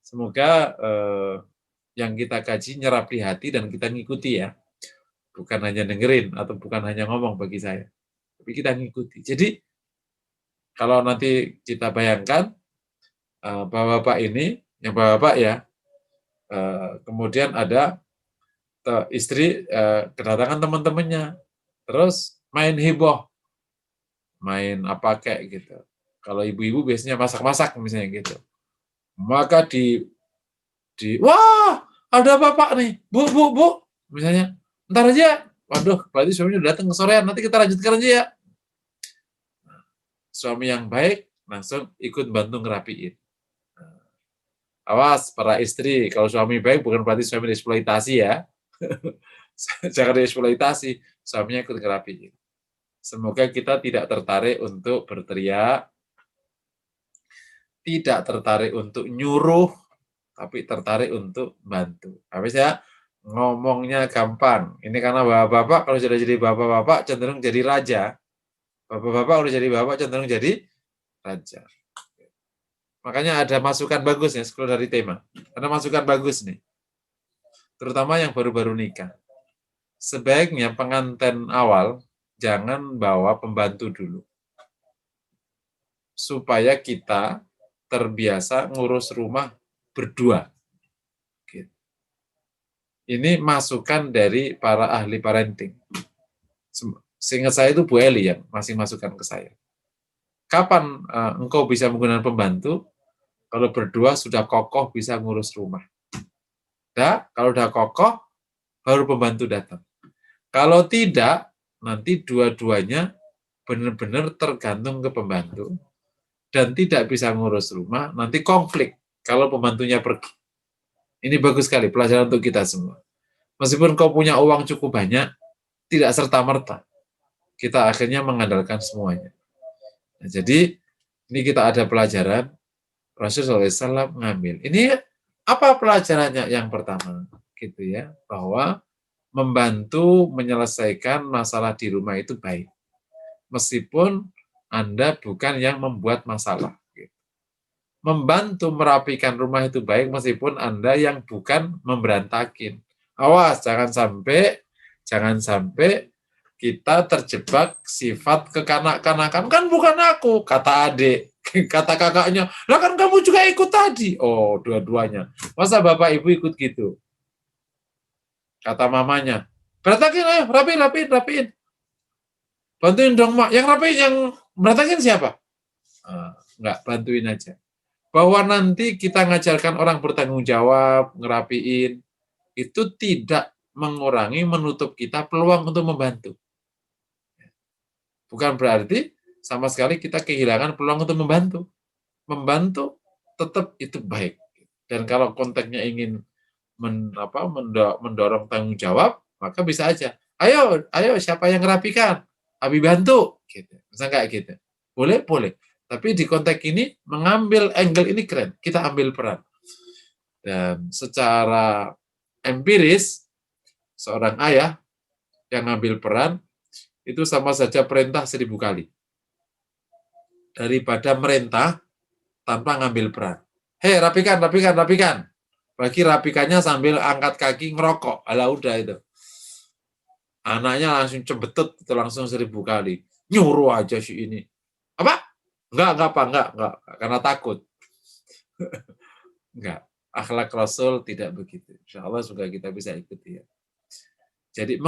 Semoga yang kita kaji nyerap di hati dan kita ngikuti ya. Bukan hanya dengerin atau bukan hanya ngomong bagi saya. Tapi kita ngikuti. Jadi kalau nanti kita bayangkan bapak-bapak ini, yang bapak-bapak ya, kemudian ada istri kedatangan teman-temannya, terus main heboh, main apa kayak gitu. Kalau ibu-ibu biasanya masak-masak misalnya gitu. Maka wah, ada bapak nih, bu, misalnya, ntar aja, waduh, berarti suaminya udah datang ke sorean, nanti kita lanjutkan aja ya. Suami yang baik langsung ikut bantu ngerapiin. Awas para istri, kalau suami baik bukan berarti suami dieksploitasi ya. Jangan dieksploitasi, suaminya ikut ngerapiin. Semoga kita tidak tertarik untuk berteriak, tidak tertarik untuk nyuruh, tapi tertarik untuk bantu. Habis ya, ngomongnya gampang. Ini karena bapak-bapak kalau sudah jadi bapak-bapak cenderung jadi raja. Bapak-bapak kalau jadi bapak cenderung jadi raja. Makanya ada masukan bagus ya, sekolah dari tema. Ada masukan bagus nih. Terutama yang baru-baru nikah. Sebaiknya pengantin awal jangan bawa pembantu dulu. Supaya kita terbiasa ngurus rumah berdua. Ini masukan dari para ahli parenting. Seingat saya itu Bu Eli yang masih masukan ke saya. Kapan engkau bisa menggunakan pembantu? Kalau berdua sudah kokoh bisa ngurus rumah. Kalau udah kokoh, baru pembantu datang. Kalau tidak, nanti dua-duanya benar-benar tergantung ke pembantu dan tidak bisa ngurus rumah, nanti konflik kalau pembantunya pergi. Ini bagus sekali pelajaran untuk kita semua. Meskipun kau punya uang cukup banyak, tidak serta-merta. Kita akhirnya mengandalkan semuanya. Nah, jadi ini kita ada pelajaran, Rasulullah SAW mengambil. Ini apa pelajarannya? Yang pertama, gitu ya, bahwa membantu menyelesaikan masalah di rumah itu baik. Meskipun Anda bukan yang membuat masalah. Membantu merapikan rumah itu baik meskipun Anda yang bukan memberantakin. Awas, jangan sampai kita terjebak sifat kekanak-kanakan. Kan bukan aku, kata adik. Kata kakaknya, lah kan kamu juga ikut tadi. Oh, dua-duanya. Masa bapak ibu ikut gitu? Kata mamanya, berantakin ayo, rapiin. Bantuin dong mak. Yang rapiin, yang berantakin siapa? Enggak, bantuin aja. Bahwa nanti kita ngajarkan orang bertanggung jawab, ngerapiin, itu tidak mengurangi, menutup kita peluang untuk membantu. Bukan berarti sama sekali kita kehilangan peluang untuk membantu. Membantu tetap itu baik. Dan kalau konteksnya ingin mendorong tanggung jawab, maka bisa aja. Ayo siapa yang ngerapikan? Abi bantu. Gitu. Misalnya kayak gitu. Boleh. Tapi di konteks ini, mengambil angle ini keren. Kita ambil peran. Dan secara empiris, seorang ayah yang ngambil peran, itu sama saja perintah 1000 kali. Daripada merintah tanpa ngambil peran. Hei, rapikan. Bagi rapikannya sambil angkat kaki ngerokok. Alah udah itu. Anaknya langsung cebetut, itu langsung 1000 kali. Nyuruh aja si ini. Apa? Enggak. Karena takut. Enggak. Akhlak Rasul tidak begitu. Insya Allah juga kita bisa ikuti ya. Jadi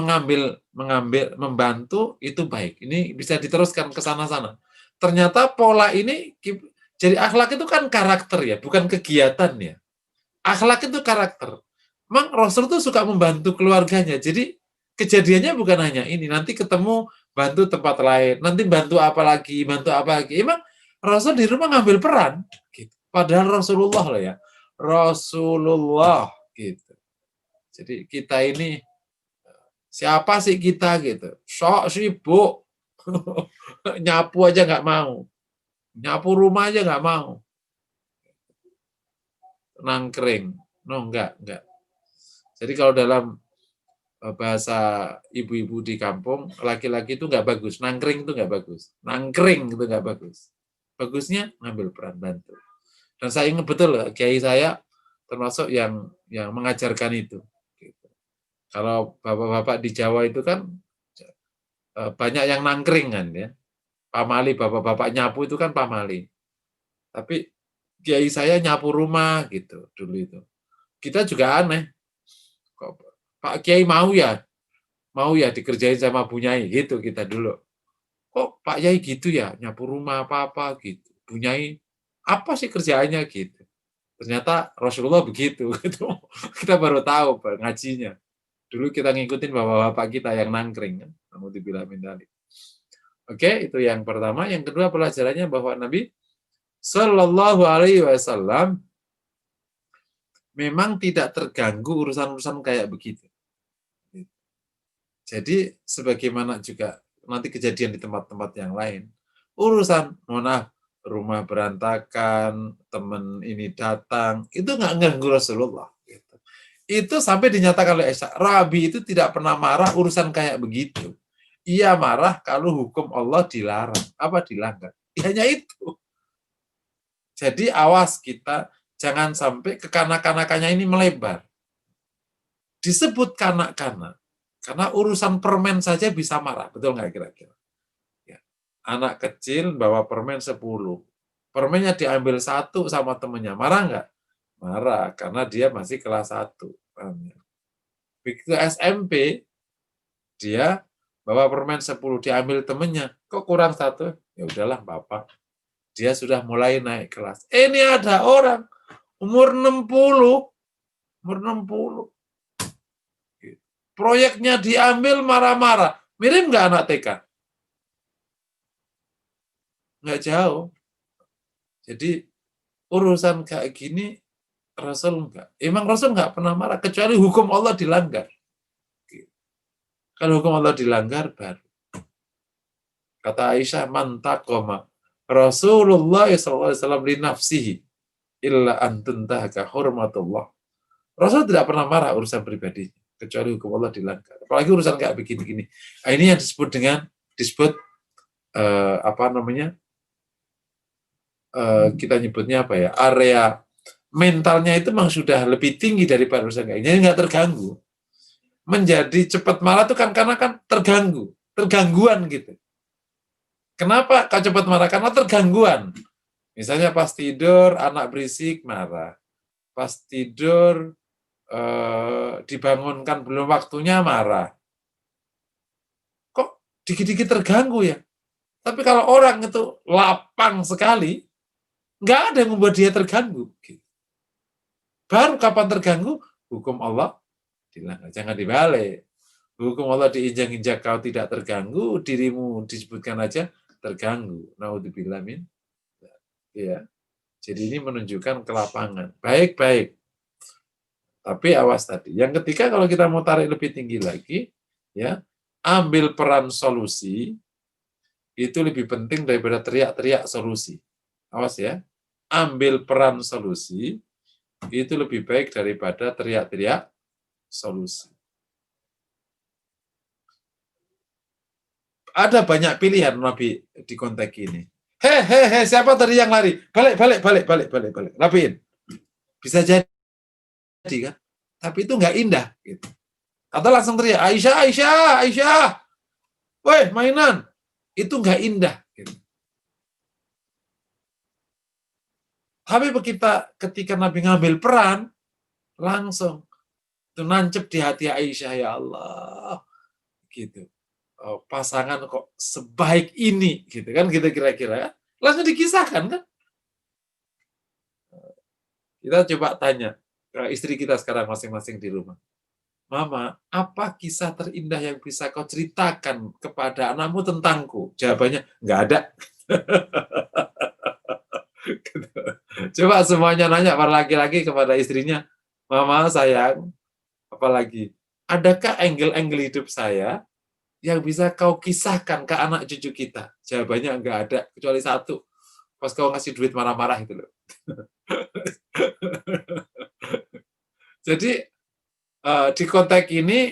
membantu itu baik. Ini bisa diteruskan ke sana-sana. Ternyata pola ini, jadi akhlak itu kan karakter ya, bukan kegiatan ya. Akhlak itu karakter. Memang Rasul itu suka membantu keluarganya. Jadi kejadiannya bukan hanya ini. Nanti ketemu bantu tempat lain. Nanti bantu apa lagi. Emang Rasul di rumah ngambil peran. Gitu. Padahal Rasulullah loh ya. Rasulullah gitu. Jadi kita ini siapa sih kita gitu? Sok sibuk. Nyapu aja nggak mau. Nyapu rumah aja nggak mau. Nangkring. No, enggak. Jadi kalau dalam bahasa ibu-ibu di kampung, laki-laki itu nggak bagus. Nangkring itu nggak bagus. Nangkring itu nggak bagus. Bagusnya ngambil peran bantu. Dan saya ingat betul, kiai saya termasuk yang mengajarkan itu. Gitu. Kalau bapak-bapak di Jawa itu kan banyak yang nangkring kan ya. Pamali, bapak-bapak nyapu itu kan pamali. Tapi kiai saya nyapu rumah gitu dulu itu. Kita juga aneh. Kok Pak Kiai mau ya dikerjain sama Bu Nyai gitu kita dulu. Kok Pak Kiai gitu ya nyapu rumah apa-apa gitu. Bu Nyai apa sih kerjaannya gitu. Ternyata Rasulullah begitu gitu. Kita baru tahu ngajinya. Dulu kita ngikutin bapak-bapak kita yang nangkring kan. Alhamdulillah min dzalik. Oke, itu yang pertama. Yang kedua pelajarannya bahwa Nabi Sallallahu Alaihi Wasallam memang tidak terganggu urusan-urusan kayak begitu. Jadi sebagaimana juga nanti kejadian di tempat-tempat yang lain, urusan rumah berantakan, teman ini datang, itu nggak ganggu Rasulullah. Gitu. Itu sampai dinyatakan oleh Aisyah, Rabi itu tidak pernah marah urusan kayak begitu. Ia marah kalau hukum Allah dilarang, dilanggar. Hanya itu. Jadi awas kita, jangan sampai kekanak-kanakannya ini melebar. Disebut kanak-kanak, karena urusan permen saja bisa marah. Betul nggak kira-kira? Ya. Anak kecil bawa permen 10. Permennya diambil 1 sama temennya. Marah nggak? Marah, karena dia masih kelas 1. Begitu SMP, dia bawa permen 10, diambil temennya. Kok kurang 1? Ya udahlah, Bapak. Dia sudah mulai naik kelas. Ini ada orang umur 60. Proyeknya diambil marah-marah. Mirip nggak anak TK? Nggak jauh. Jadi urusan kayak gini Rasul enggak. Emang Rasul nggak pernah marah, kecuali hukum Allah dilanggar. Kalau hukum Allah dilanggar, baru. Kata Aisyah, man taqama Rasulullah SAW li nafsihi illa an tuntahaka hurmatullah. Rasul tidak pernah marah urusan pribadi, kecuali hukum Allah dilanggar. Apalagi urusan kayak begini-gini. Nah, ini yang disebut kita nyebutnya apa ya? Area mentalnya itu memang sudah lebih tinggi daripada urusan kayak gini, nggak terganggu. Menjadi cepat marah itu kan karena kan terganggu. tergangguan gitu. Kenapa kau cepat marah? Karena tergangguan. Misalnya pas tidur anak berisik marah. Pas tidur dibangunkan belum waktunya marah. Kok dikit-dikit terganggu ya? Tapi kalau orang itu lapang sekali, nggak ada yang membuat dia terganggu. Baru kapan terganggu? Hukum Allah dilanggar, jangan dibalik. Hukum Allah diinjak-injak kau tidak terganggu, dirimu disebutkan aja terganggu. Naudzubillah min. Ya. Jadi ini menunjukkan kelapangan. Baik-baik. Tapi awas tadi. Yang ketiga kalau kita mau tarik lebih tinggi lagi, ya, ambil peran solusi itu lebih penting daripada teriak-teriak solusi. Awas ya. Ambil peran solusi itu lebih baik daripada teriak-teriak solusi. Ada banyak pilihan Nabi di konteks ini. Hei, siapa tadi yang lari? Balik. Rapiin. Bisa jadi kan? Tapi itu nggak indah. Gitu. Atau langsung teriak, Aisyah. Woi, mainan. Itu nggak indah. Gitu. Tapi ketika Nabi ngambil peran, langsung itu nancep di hati Aisyah, ya Allah. Gitu. Pasangan kok sebaik ini gitu kan, kita kira-kira langsung dikisahkan kan. Kita coba tanya ke istri kita sekarang masing-masing di rumah, Mama, apa kisah terindah yang bisa kau ceritakan kepada anakmu tentangku? Jawabannya nggak ada. Coba semuanya nanya para laki-laki kepada istrinya, Mama sayang, apalagi adakah angle-angle hidup saya yang bisa kau kisahkan ke anak cucu kita? Jawabannya nggak ada, kecuali satu. Pas kau ngasih duit marah-marah itu loh. Jadi di konteks ini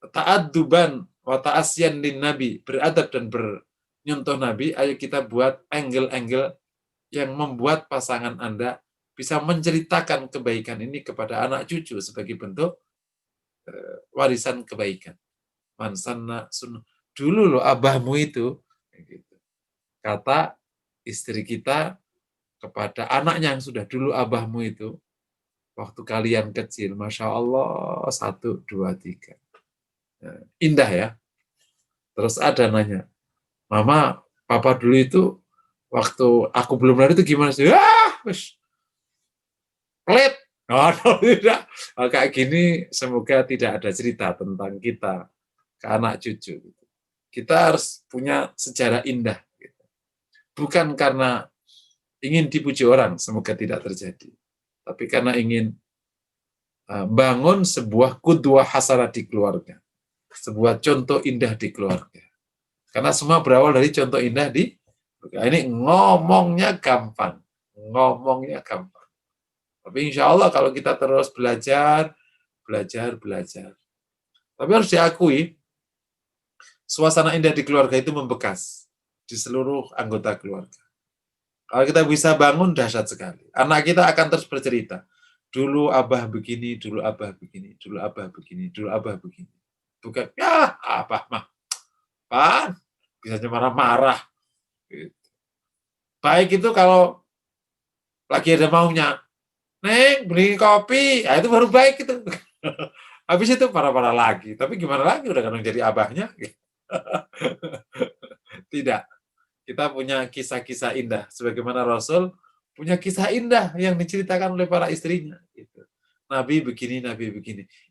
ta'adduban wa ta'asyan lin Nabi, beradab dan bernyentuh Nabi, ayo kita buat angle-angle yang membuat pasangan Anda bisa menceritakan kebaikan ini kepada anak cucu sebagai bentuk warisan kebaikan. Mansanna sunnah. Dulu loh abahmu itu, kata istri kita kepada anaknya yang sudah dulu abahmu itu, waktu kalian kecil, Masya Allah, 1, 2, 3. Indah ya. Terus ada nanya, Mama, Papa dulu itu, waktu aku belum lahir itu gimana sih? Pelit. Oh, tidak. Kayak gini, semoga tidak ada cerita tentang kita ke anak cucu. Kita harus punya sejarah indah. Bukan karena ingin dipuji orang, semoga tidak terjadi. Tapi karena ingin bangun sebuah qudwah hasanah di keluarga. Sebuah contoh indah di keluarga. Karena semua berawal dari contoh indah di keluarga. Ini ngomongnya gampang. Tapi insya Allah kalau kita terus belajar. Tapi harus diakui, suasana indah di keluarga itu membekas di seluruh anggota keluarga. Kalau kita bisa bangun, dahsyat sekali. Anak kita akan terus bercerita. Dulu abah begini, dulu abah begini. Bukan, ya abah mah. Pan, bisa marah-marah. Baik itu kalau lagi ada maunya. Neng, beli kopi. Ya, itu baru baik itu. Habis itu parah-parah lagi. Tapi gimana lagi, udah kadang jadi abahnya. Tidak. Kita punya kisah-kisah indah. Sebagaimana Rasul punya kisah indah yang diceritakan oleh para istrinya. Nabi begini.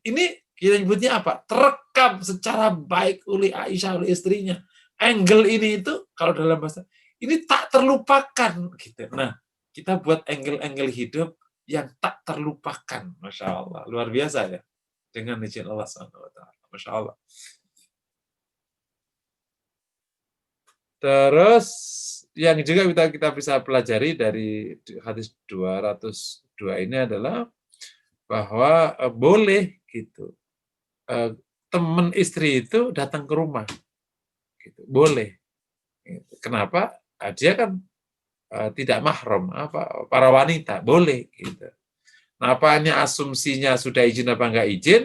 Ini kita nyebutnya apa? Terekam secara baik oleh Aisyah, oleh istrinya. Angle ini itu, kalau dalam bahasa, ini tak terlupakan. Gitu. Nah, kita buat angle-angle hidup yang tak terlupakan. Masya Allah. Luar biasa ya. Dengan izin Allah SWT. Masya Allah. Terus yang juga kita bisa pelajari dari hadis 202 ini adalah bahwa boleh gitu teman istri itu datang ke rumah, gitu. Boleh. Kenapa? Dia kan tidak mahram, para wanita boleh. Gitu. Nah, apanya asumsinya sudah izin apa enggak izin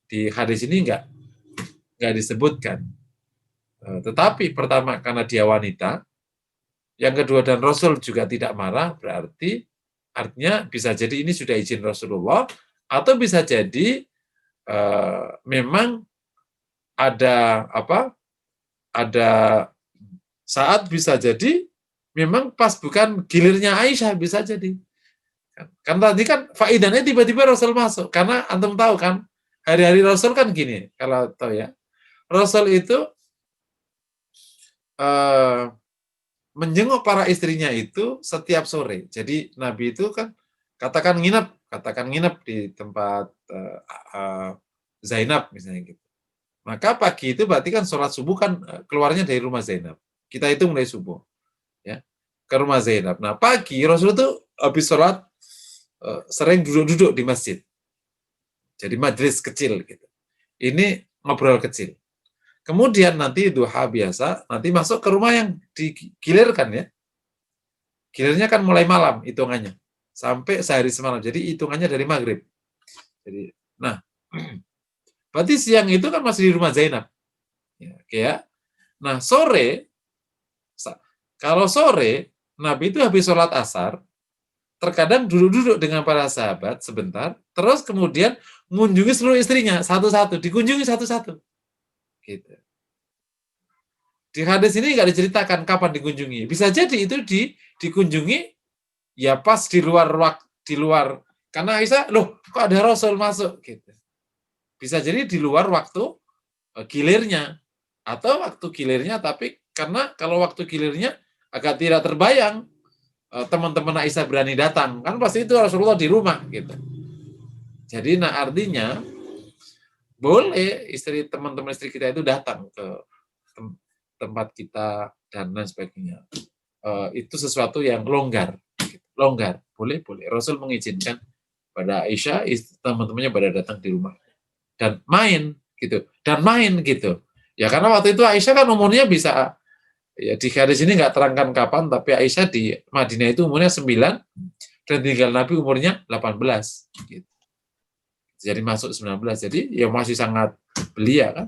di hadis ini enggak disebutkan. Tetapi pertama karena dia wanita, yang kedua dan Rasul juga tidak marah, berarti artinya bisa jadi ini sudah izin Rasulullah, atau bisa jadi memang ada ada saat bisa jadi memang pas bukan gilirnya Aisyah, bisa jadi. Kan tadi kan faidahnya tiba-tiba Rasul masuk, karena antum tahu kan hari-hari Rasul kan gini, kalau tahu ya, Rasul itu menjenguk para istrinya itu setiap sore. Jadi Nabi itu kan katakan nginep di tempat Zainab misalnya gitu. Maka pagi itu berarti kan sholat subuh kan keluarnya dari rumah Zainab. Kita hitung dari subuh, ya, ke rumah Zainab. Nah pagi Rasul itu habis sholat sering duduk-duduk di masjid. Jadi majelis kecil gitu. Ini ngobrol kecil. Kemudian nanti duha biasa, nanti masuk ke rumah yang digilirkan ya. Gilirnya kan mulai malam hitungannya. Sampai sehari semalam. Jadi hitungannya dari maghrib. Jadi, nah, berarti siang itu kan masih di rumah Zainab. Ya. Nah, kalau sore, Nabi itu habis sholat asar, terkadang duduk-duduk dengan para sahabat sebentar, terus kemudian mengunjungi seluruh istrinya, satu-satu, dikunjungi satu-satu. Gitu. Di hadis ini nggak diceritakan kapan dikunjungi. Bisa jadi itu dikunjungi ya pas di luar karena Aisyah, loh kok ada Rasul masuk gitu. Bisa jadi di luar waktu gilirnya atau waktu gilirnya, tapi karena kalau waktu gilirnya agak tidak terbayang teman-teman Aisyah berani datang, kan pasti itu Rasulullah di rumah gitu. Jadi artinya boleh teman-teman istri kita itu datang ke tempat kita dan lain sebagainya. Itu sesuatu yang longgar, boleh. Rasul mengizinkan pada Aisyah, teman-temannya pada datang di rumah dan main gitu. Ya karena waktu itu Aisyah kan umurnya bisa, ya di hadis ini nggak terangkan kapan, tapi Aisyah di Madinah itu umurnya 9 dan tinggal Nabi umurnya 18 gitu. Jadi masuk 19, jadi ya masih sangat belia kan.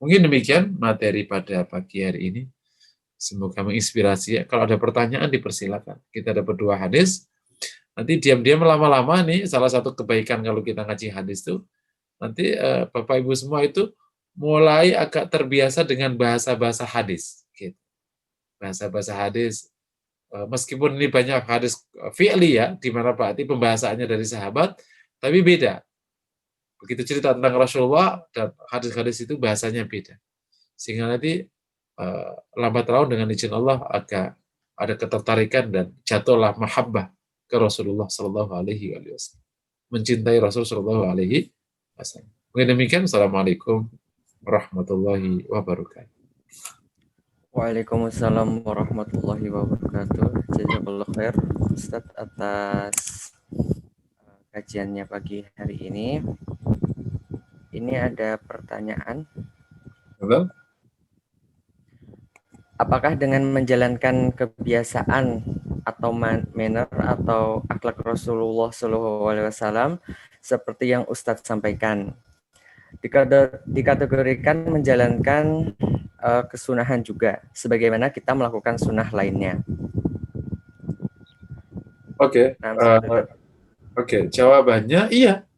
Mungkin demikian materi pada pagi hari ini. Semoga menginspirasi. Kalau ada pertanyaan dipersilakan. Kita dapat 2 hadis. Nanti diam-diam lama-lama nih, salah satu kebaikan kalau kita ngaji hadis itu, nanti Bapak Ibu semua itu mulai agak terbiasa dengan bahasa-bahasa hadis. Gitu. Bahasa-bahasa hadis. Meskipun ini banyak hadis fi'li ya, di mana berarti pembahasannya dari sahabat, tapi beda. Begitu cerita tentang Rasulullah dan hadis-hadis itu bahasanya beda. Sehingga nanti lambat laun dengan izin Allah agak ada ketertarikan dan jatuhlah mahabbah ke Rasulullah Shallallahu Alaihi Wasallam. Mencintai Rasul Shallallahu Alaihi Wasallam. Mungkin demikian. Assalamualaikum warahmatullahi wabarakatuh. Waalaikumsalam warahmatullahi wabarakatuh. Jazakallahu khair Ustadz atas kajiannya pagi hari ini. Ini ada pertanyaan. Halo? Apakah dengan menjalankan kebiasaan atau manner atau akhlak Rasulullah SAW seperti yang Ustadz sampaikan, dikategorikan menjalankan kesunahan juga, sebagaimana kita melakukan sunnah lainnya? Oke. Jawabannya iya.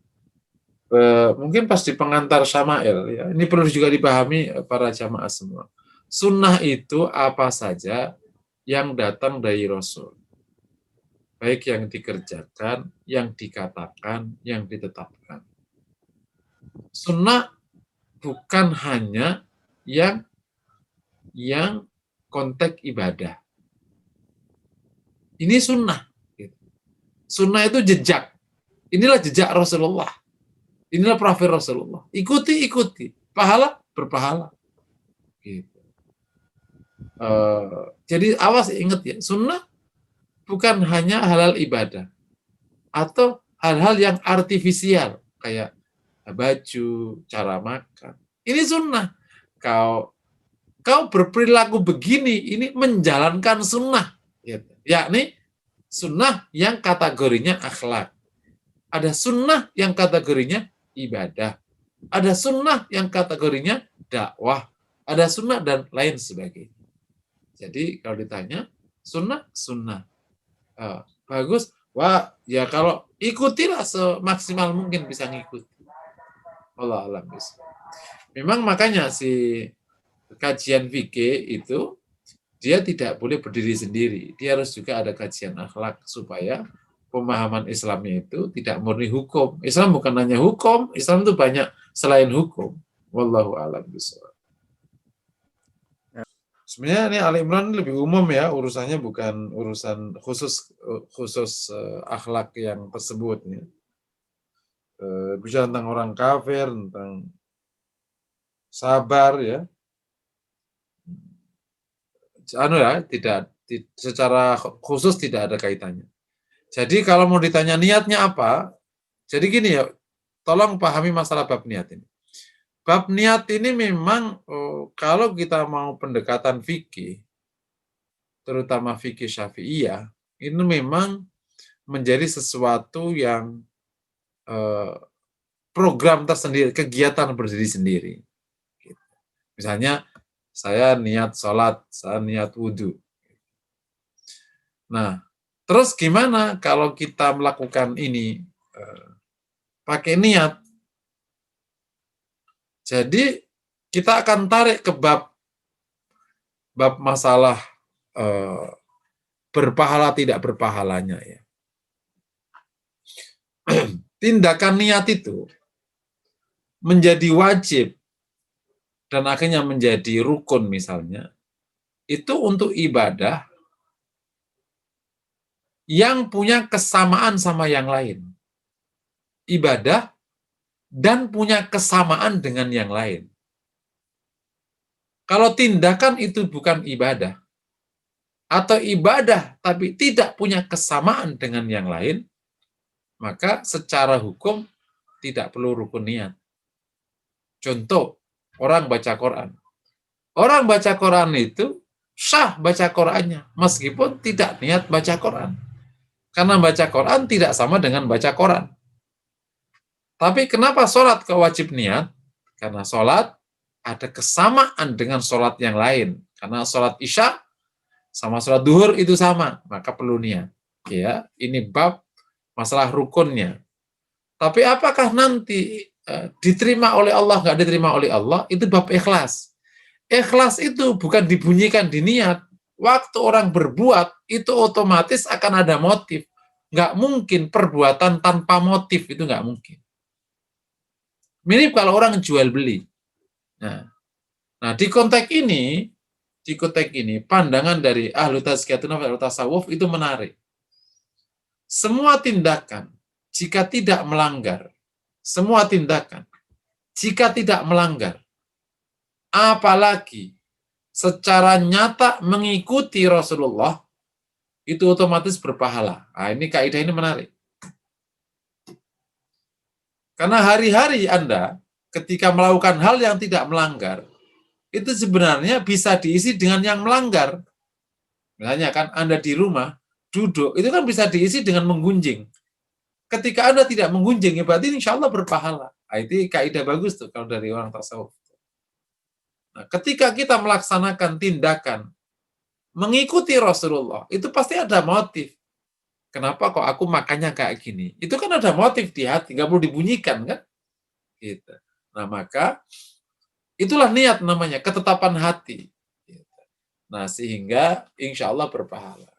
Mungkin pas di pengantar Syama'il ya. Ini perlu juga dipahami para jamaah semua. Sunnah itu apa saja yang datang dari Rasul. Baik yang dikerjakan, yang dikatakan, yang ditetapkan. Sunnah bukan hanya yang konteks ibadah. Ini sunnah. Sunnah itu jejak. Inilah jejak Rasulullah. Inilah profil Rasulullah. Ikuti. Pahala, berpahala. Gitu. Jadi awas, ingat ya, sunnah bukan hanya halal ibadah atau hal-hal yang artifisial kayak baju, cara makan. Ini sunnah. Kau berperilaku begini, ini menjalankan sunnah. Yakni sunnah yang kategorinya akhlak. Ada sunnah yang kategorinya ibadah. Ada sunnah yang kategorinya dakwah. ada sunnah dan lain sebagainya. Jadi kalau ditanya sunnah, bagus. Wah, ya kalau ikutilah semaksimal mungkin bisa ngikuti. Allah alam bisa. Memang makanya si kajian fikih itu dia tidak boleh berdiri sendiri. Dia harus juga ada kajian akhlak supaya pemahaman Islamnya itu tidak murni hukum. Islam bukan hanya hukum, Islam itu banyak selain hukum. Wallahu a'lam bishawab. Sebenarnya ini Ali Imran lebih umum ya, urusannya bukan urusan khusus akhlak yang tersebut ya. Bicara tentang orang kafir, tentang sabar ya. Tidak secara khusus tidak ada kaitannya. Jadi kalau mau ditanya niatnya apa? Jadi gini ya, tolong pahami masalah bab niat ini. Bab niat ini memang kalau kita mau pendekatan fikih, terutama fikih Syafi'iyah, ini memang menjadi sesuatu yang program tersendiri, kegiatan berdiri sendiri. Misalnya saya niat sholat, saya niat wudhu. Nah, terus gimana kalau kita melakukan ini pakai niat? Jadi kita akan tarik ke bab masalah berpahala tidak berpahalanya ya. Tindakan niat itu menjadi wajib dan akhirnya menjadi rukun misalnya, itu untuk ibadah yang punya kesamaan sama yang lain. Ibadah dan punya kesamaan dengan yang lain. Kalau tindakan itu bukan ibadah, atau ibadah tapi tidak punya kesamaan dengan yang lain, maka secara hukum tidak perlu rukun niat. Contoh, orang baca Quran. Orang baca Quran itu sah baca Qurannya, meskipun tidak niat baca Quran. Karena baca Quran tidak sama dengan baca Quran. Tapi kenapa sholat kewajib niat? Karena sholat ada kesamaan dengan sholat yang lain. Karena sholat isya sama sholat duhur itu sama, maka perlu niat. Ya, ini bab masalah rukunnya. Tapi apakah nanti diterima oleh Allah, nggak diterima oleh Allah, itu bab ikhlas. Ikhlas itu bukan dibunyikan di niat. Waktu orang berbuat, itu otomatis akan ada motif. Nggak mungkin perbuatan tanpa motif, itu nggak mungkin. Mirip kalau orang jual beli. Nah, di konteks ini, pandangan dari ahlu tazkiyatun nafs, ahlu tasawuf itu menarik. Semua tindakan, jika tidak melanggar, apalagi secara nyata mengikuti Rasulullah, itu otomatis berpahala. Nah, ini kaidah ini menarik. Karena hari-hari Anda ketika melakukan hal yang tidak melanggar, itu sebenarnya bisa diisi dengan yang melanggar. Misalnya kan Anda di rumah, duduk, itu kan bisa diisi dengan menggunjing. Ketika Anda tidak menggunjing, ya berarti insya Allah berpahala. Nah, itu kaidah bagus tuh kalau dari orang tasawuf. Nah, ketika kita melaksanakan tindakan mengikuti Rasulullah, itu pasti ada motif. Kenapa kok aku makannya kayak gini? Itu kan ada motif di hati, nggak perlu dibunyikan kan? Gitu. Nah, maka itulah niat namanya, ketetapan hati. Gitu. Nah, sehingga insya Allah berpahala.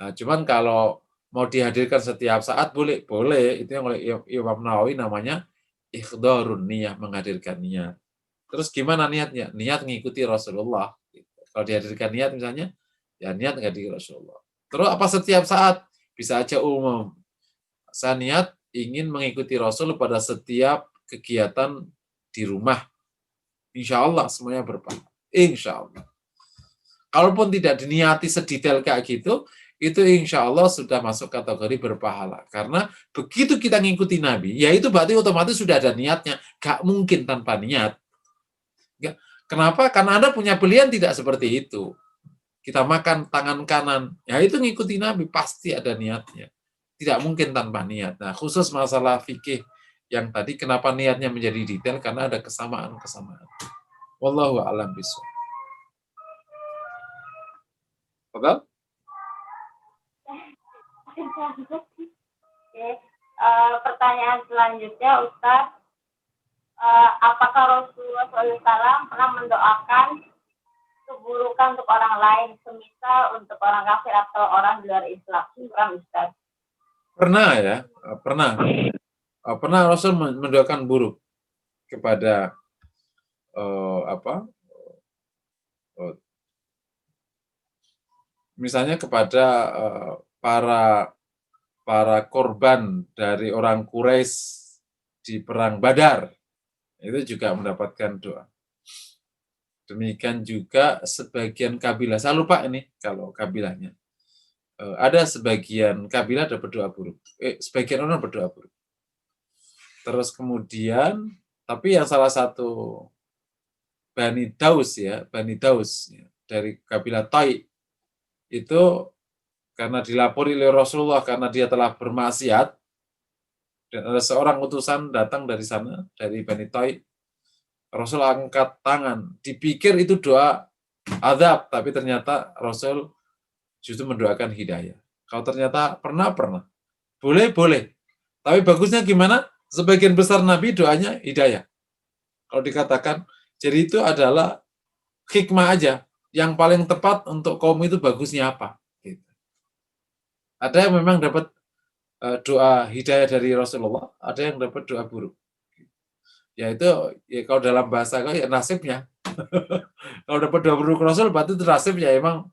Nah, cuman kalau mau dihadirkan setiap saat boleh. Itu yang oleh Imam Nawawi namanya ikhdarun niyah, menghadirkan niat. Terus gimana niatnya? Niat mengikuti Rasulullah. Gitu. Kalau dihadirkan niat misalnya, ya niat mengikuti Rasulullah. Terus apa setiap saat? Bisa aja umum. Saya niat ingin mengikuti Rasul pada setiap kegiatan di rumah. Insya Allah semuanya berpahala. Insya Allah. Kalaupun tidak diniati sedetail kayak gitu, itu insya Allah sudah masuk kategori berpahala. Karena begitu kita ngikuti Nabi, ya itu berarti otomatis sudah ada niatnya. Gak mungkin tanpa niat. Kenapa? Karena Anda punya pilihan tidak seperti itu. Kita makan tangan kanan, ya itu ngikuti Nabi, pasti ada niatnya. Tidak mungkin tanpa niat. Nah, khusus masalah fikih yang tadi, kenapa niatnya menjadi detail? Karena ada kesamaan-kesamaan. Wallahu a'lam bishawab. Betul? Oke. Pertanyaan selanjutnya, Ustaz, apakah Rasulullah SAW pernah mendoakan keburukan untuk orang lain, semisal untuk orang kafir atau orang di luar Islam? Kurang, Ustaz. Pernah ya, pernah. Pernah Rasul mendoakan buruk kepada misalnya kepada para korban dari orang Quraisy di perang Badar, itu juga mendapatkan doa. Demikian juga sebagian kabilah, saya lupa ini kalau kabilahnya, ada sebagian kabilah ada berdoa buruk, sebagian orang berdoa buruk. Terus kemudian, tapi yang salah satu Bani Daus ya, dari kabilah Tai itu karena dilapori oleh Rasulullah karena dia telah bermaksiat, dan ada seorang utusan datang dari sana, dari Bani Tai, Rasul angkat tangan, dipikir itu doa azab, tapi ternyata Rasul justru mendoakan hidayah. Kalau ternyata pernah, boleh. Tapi bagusnya gimana? Sebagian besar Nabi doanya hidayah. Kalau dikatakan, jadi itu adalah hikmah aja. Yang paling tepat untuk kaum itu bagusnya apa? Gitu. Ada yang memang dapat doa hidayah dari Rasulullah, ada yang dapat doa buruk. Yaitu ya kalau dalam bahasa ya nasibnya. Kalau dapat doa buruk Rasul, berarti itu nasibnya emang.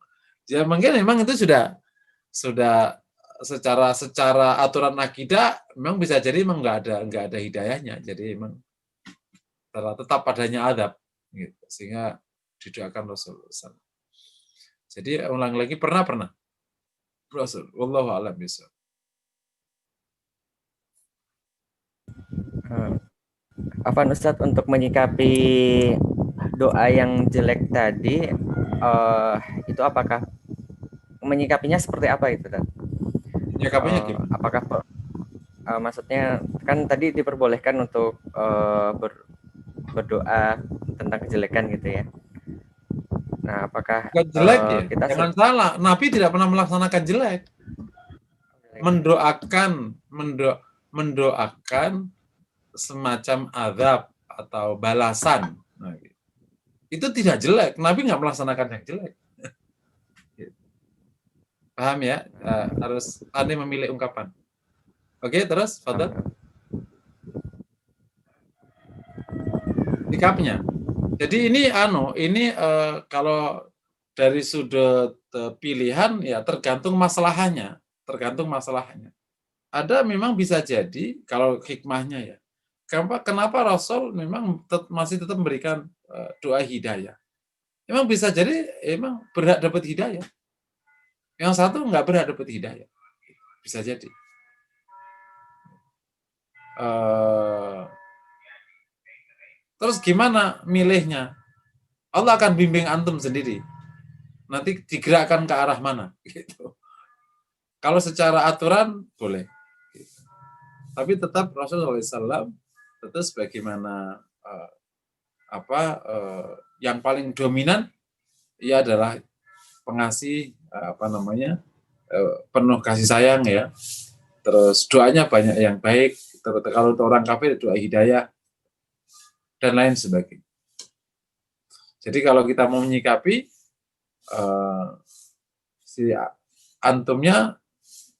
Ya mungkin memang itu sudah secara aturan akidah memang bisa jadi memang nggak ada hidayahnya, jadi memang tetap padanya adab, gitu. Sehingga didoakan Rasulullah. Jadi ulang lagi pernah Rasul, wallahu a'lam bishawab. Afwan Ustaz, untuk menyikapi doa yang jelek tadi, itu apakah menyikapinya seperti apa itu, Ustaz? Menyikapinya gimana? Apakah maksudnya kan tadi diperbolehkan untuk berdoa tentang kejelekan gitu ya. Nah, apakah Bukan jelek ya? kita Jangan salah, Nabi tidak pernah melaksanakan jelek. Mendoakan semacam azab atau balasan. Nah, itu tidak jelek. Nabi nggak melaksanakan yang jelek. Paham ya? Harus pandai memilih ungkapan. Oke, terus, Fadal. Sikapnya. Jadi ini kalau dari sudut pilihan ya tergantung masalahnya. Ada memang bisa jadi kalau hikmahnya ya. Kenapa Rasul memang masih tetap memberikan doa hidayah? Memang bisa jadi emang berhak dapat hidayah. Yang satu nggak berhak dapat hidayah. Bisa jadi. Terus gimana milihnya? Allah akan bimbing antum sendiri. Nanti digerakkan ke arah mana? Gitu. Kalau secara aturan boleh. Gitu. Tapi tetap Rasulullah SAW tetap sebagaimana yang paling dominan ia adalah pengasih penuh kasih sayang ya. Terus doanya banyak yang baik. Kalau untuk orang kafir doa hidayah dan lain sebagainya. Jadi kalau kita mau menyikapi si antumnya,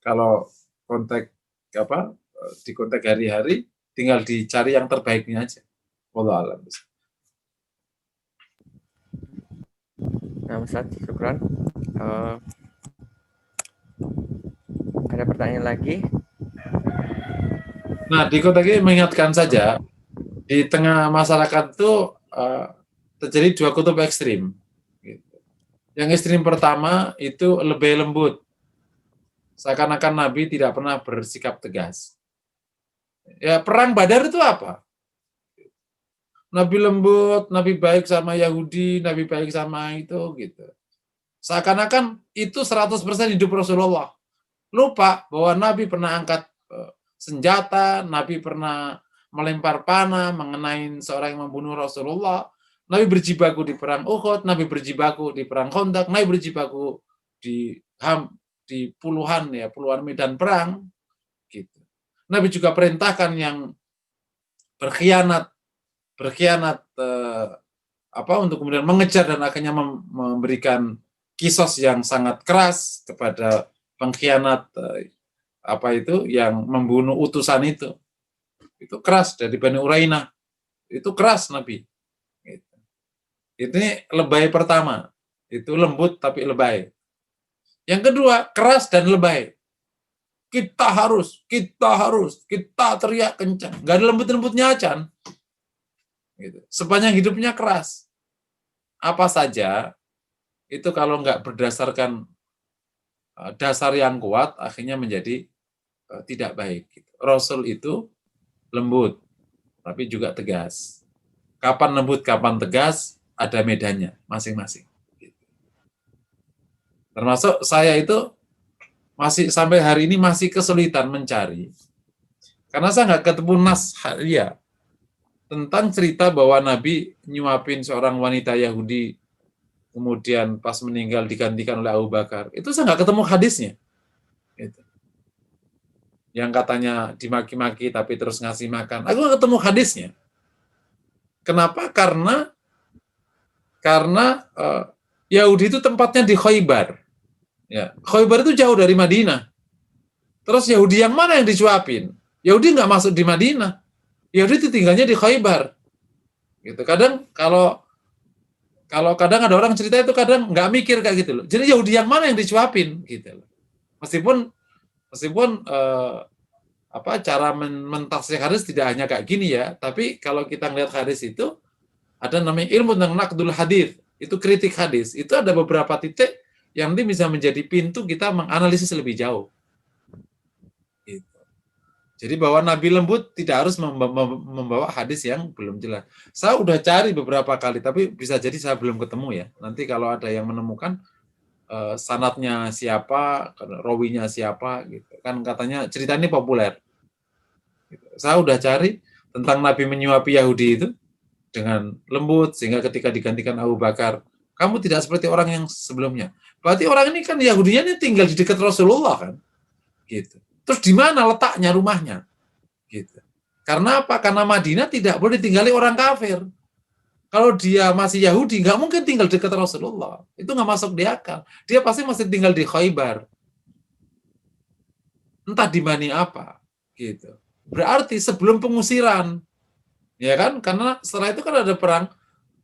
kalau di konteks hari-hari tinggal dicari yang terbaiknya aja. Wallahu a'lam. Nah, Ustaz, syukran. Ada pertanyaan lagi? Nah, di konteks ini mengingatkan saja, di tengah masyarakat itu terjadi dua kutub ekstrim. Gitu. Yang ekstrim pertama itu lebih lembut. Seakan-akan Nabi tidak pernah bersikap tegas. Ya, perang Badar itu apa? Nabi lembut, Nabi baik sama Yahudi, Nabi baik sama itu, gitu. Seakan-akan itu 100% hidup Rasulullah. Lupa bahwa Nabi pernah angkat senjata, Nabi pernah melempar panah mengenai seorang yang membunuh Rasulullah, Nabi berjibaku di perang Uhud, Nabi berjibaku di perang Khandaq, Nabi berjibaku di puluhan medan perang gitu. Nabi juga perintahkan yang berkhianat untuk kemudian mengejar dan akhirnya memberikan kisos yang sangat keras kepada pengkhianat yang membunuh utusan itu. Itu keras dari Bani Urainah. Itu keras Nabi. Ini lebay pertama. Itu lembut tapi lebay. Yang kedua, keras dan lebay. Kita teriak kencang. Gak ada lembut-lembutnya acan. Gitu. Sepanjang hidupnya keras. Apa saja, itu kalau nggak berdasarkan dasar yang kuat, akhirnya menjadi tidak baik. Gitu. Rasul itu lembut, tapi juga tegas. Kapan lembut, kapan tegas, ada medannya masing-masing. Termasuk saya itu masih sampai hari ini masih kesulitan mencari, karena saya nggak ketemu nas ya tentang cerita bahwa Nabi nyuapin seorang wanita Yahudi, kemudian pas meninggal digantikan oleh Abu Bakar. Itu saya nggak ketemu hadisnya. Gitu. Yang katanya dimaki-maki tapi terus ngasih makan. Aku nggak ketemu hadisnya. Kenapa? Karena Yahudi itu tempatnya di Khaybar. Ya, Khaybar itu jauh dari Madinah. Terus Yahudi yang mana yang disuapin? Yahudi nggak masuk di Madinah. Yahudi itu tinggalnya di Khaybar. Gitu. Kadang kalau kadang ada orang cerita itu kadang nggak mikir kayak gitu loh. Jadi Yahudi yang mana yang disuapin gitu loh. Meskipun cara mentafsir hadis tidak hanya kayak gini ya, tapi kalau kita ngelihat hadis itu ada namanya ilmu tentang naqdul hadis, itu kritik hadis. Itu ada beberapa titik yang nanti bisa menjadi pintu kita menganalisis lebih jauh. Gitu. Jadi bahwa Nabi lembut tidak harus membawa hadis yang belum jelas. Saya udah cari beberapa kali, tapi bisa jadi saya belum ketemu ya. Nanti kalau ada yang menemukan sanadnya siapa, rawinya siapa, gitu. Kan katanya cerita ini populer. Gitu. Saya udah cari tentang Nabi menyuapi Yahudi itu dengan lembut, sehingga ketika digantikan Abu Bakar, kamu tidak seperti orang yang sebelumnya. Berarti orang ini kan Yahudinya ini tinggal di dekat Rasulullah kan, gitu. Terus di mana letaknya rumahnya? Gitu. Karena apa? Karena Madinah tidak boleh ditinggali orang kafir. Kalau dia masih Yahudi, nggak mungkin tinggal dekat Rasulullah. Itu nggak masuk di akal. Dia pasti masih tinggal di Khaybar. Entah di mana apa. Gitu. Berarti sebelum pengusiran, ya kan? Karena setelah itu kan ada perang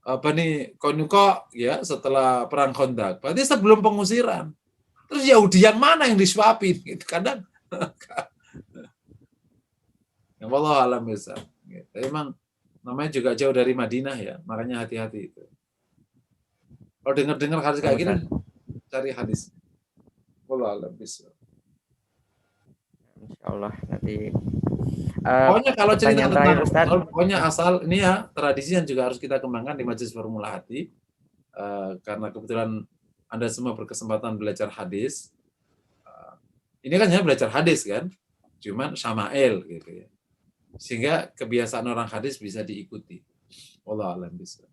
Bani Qainuqa ya, setelah perang Khandaq. Berarti sebelum pengusiran. Terus Yahudi yang mana yang disuapin? Gitu. Kadang yang wallahu a'lam bishawab. Gitu. Emang namanya juga jauh dari Madinah ya, makanya hati-hati itu. Kalau dengar hadis kayak gini, cari hadis. Wallahu a'lam bishawab. Insyaallah nanti. Pokoknya kalau cerita tentang, pokoknya asal ini ya tradisi yang juga harus kita kembangkan di Majelis Formula Hati, karena kebetulan Anda semua berkesempatan belajar hadis. Ini kan hanya belajar hadis kan, cuman syama'il gitu ya. Sehingga kebiasaan orang hadis bisa diikuti. Wallahu a'lam bishawab.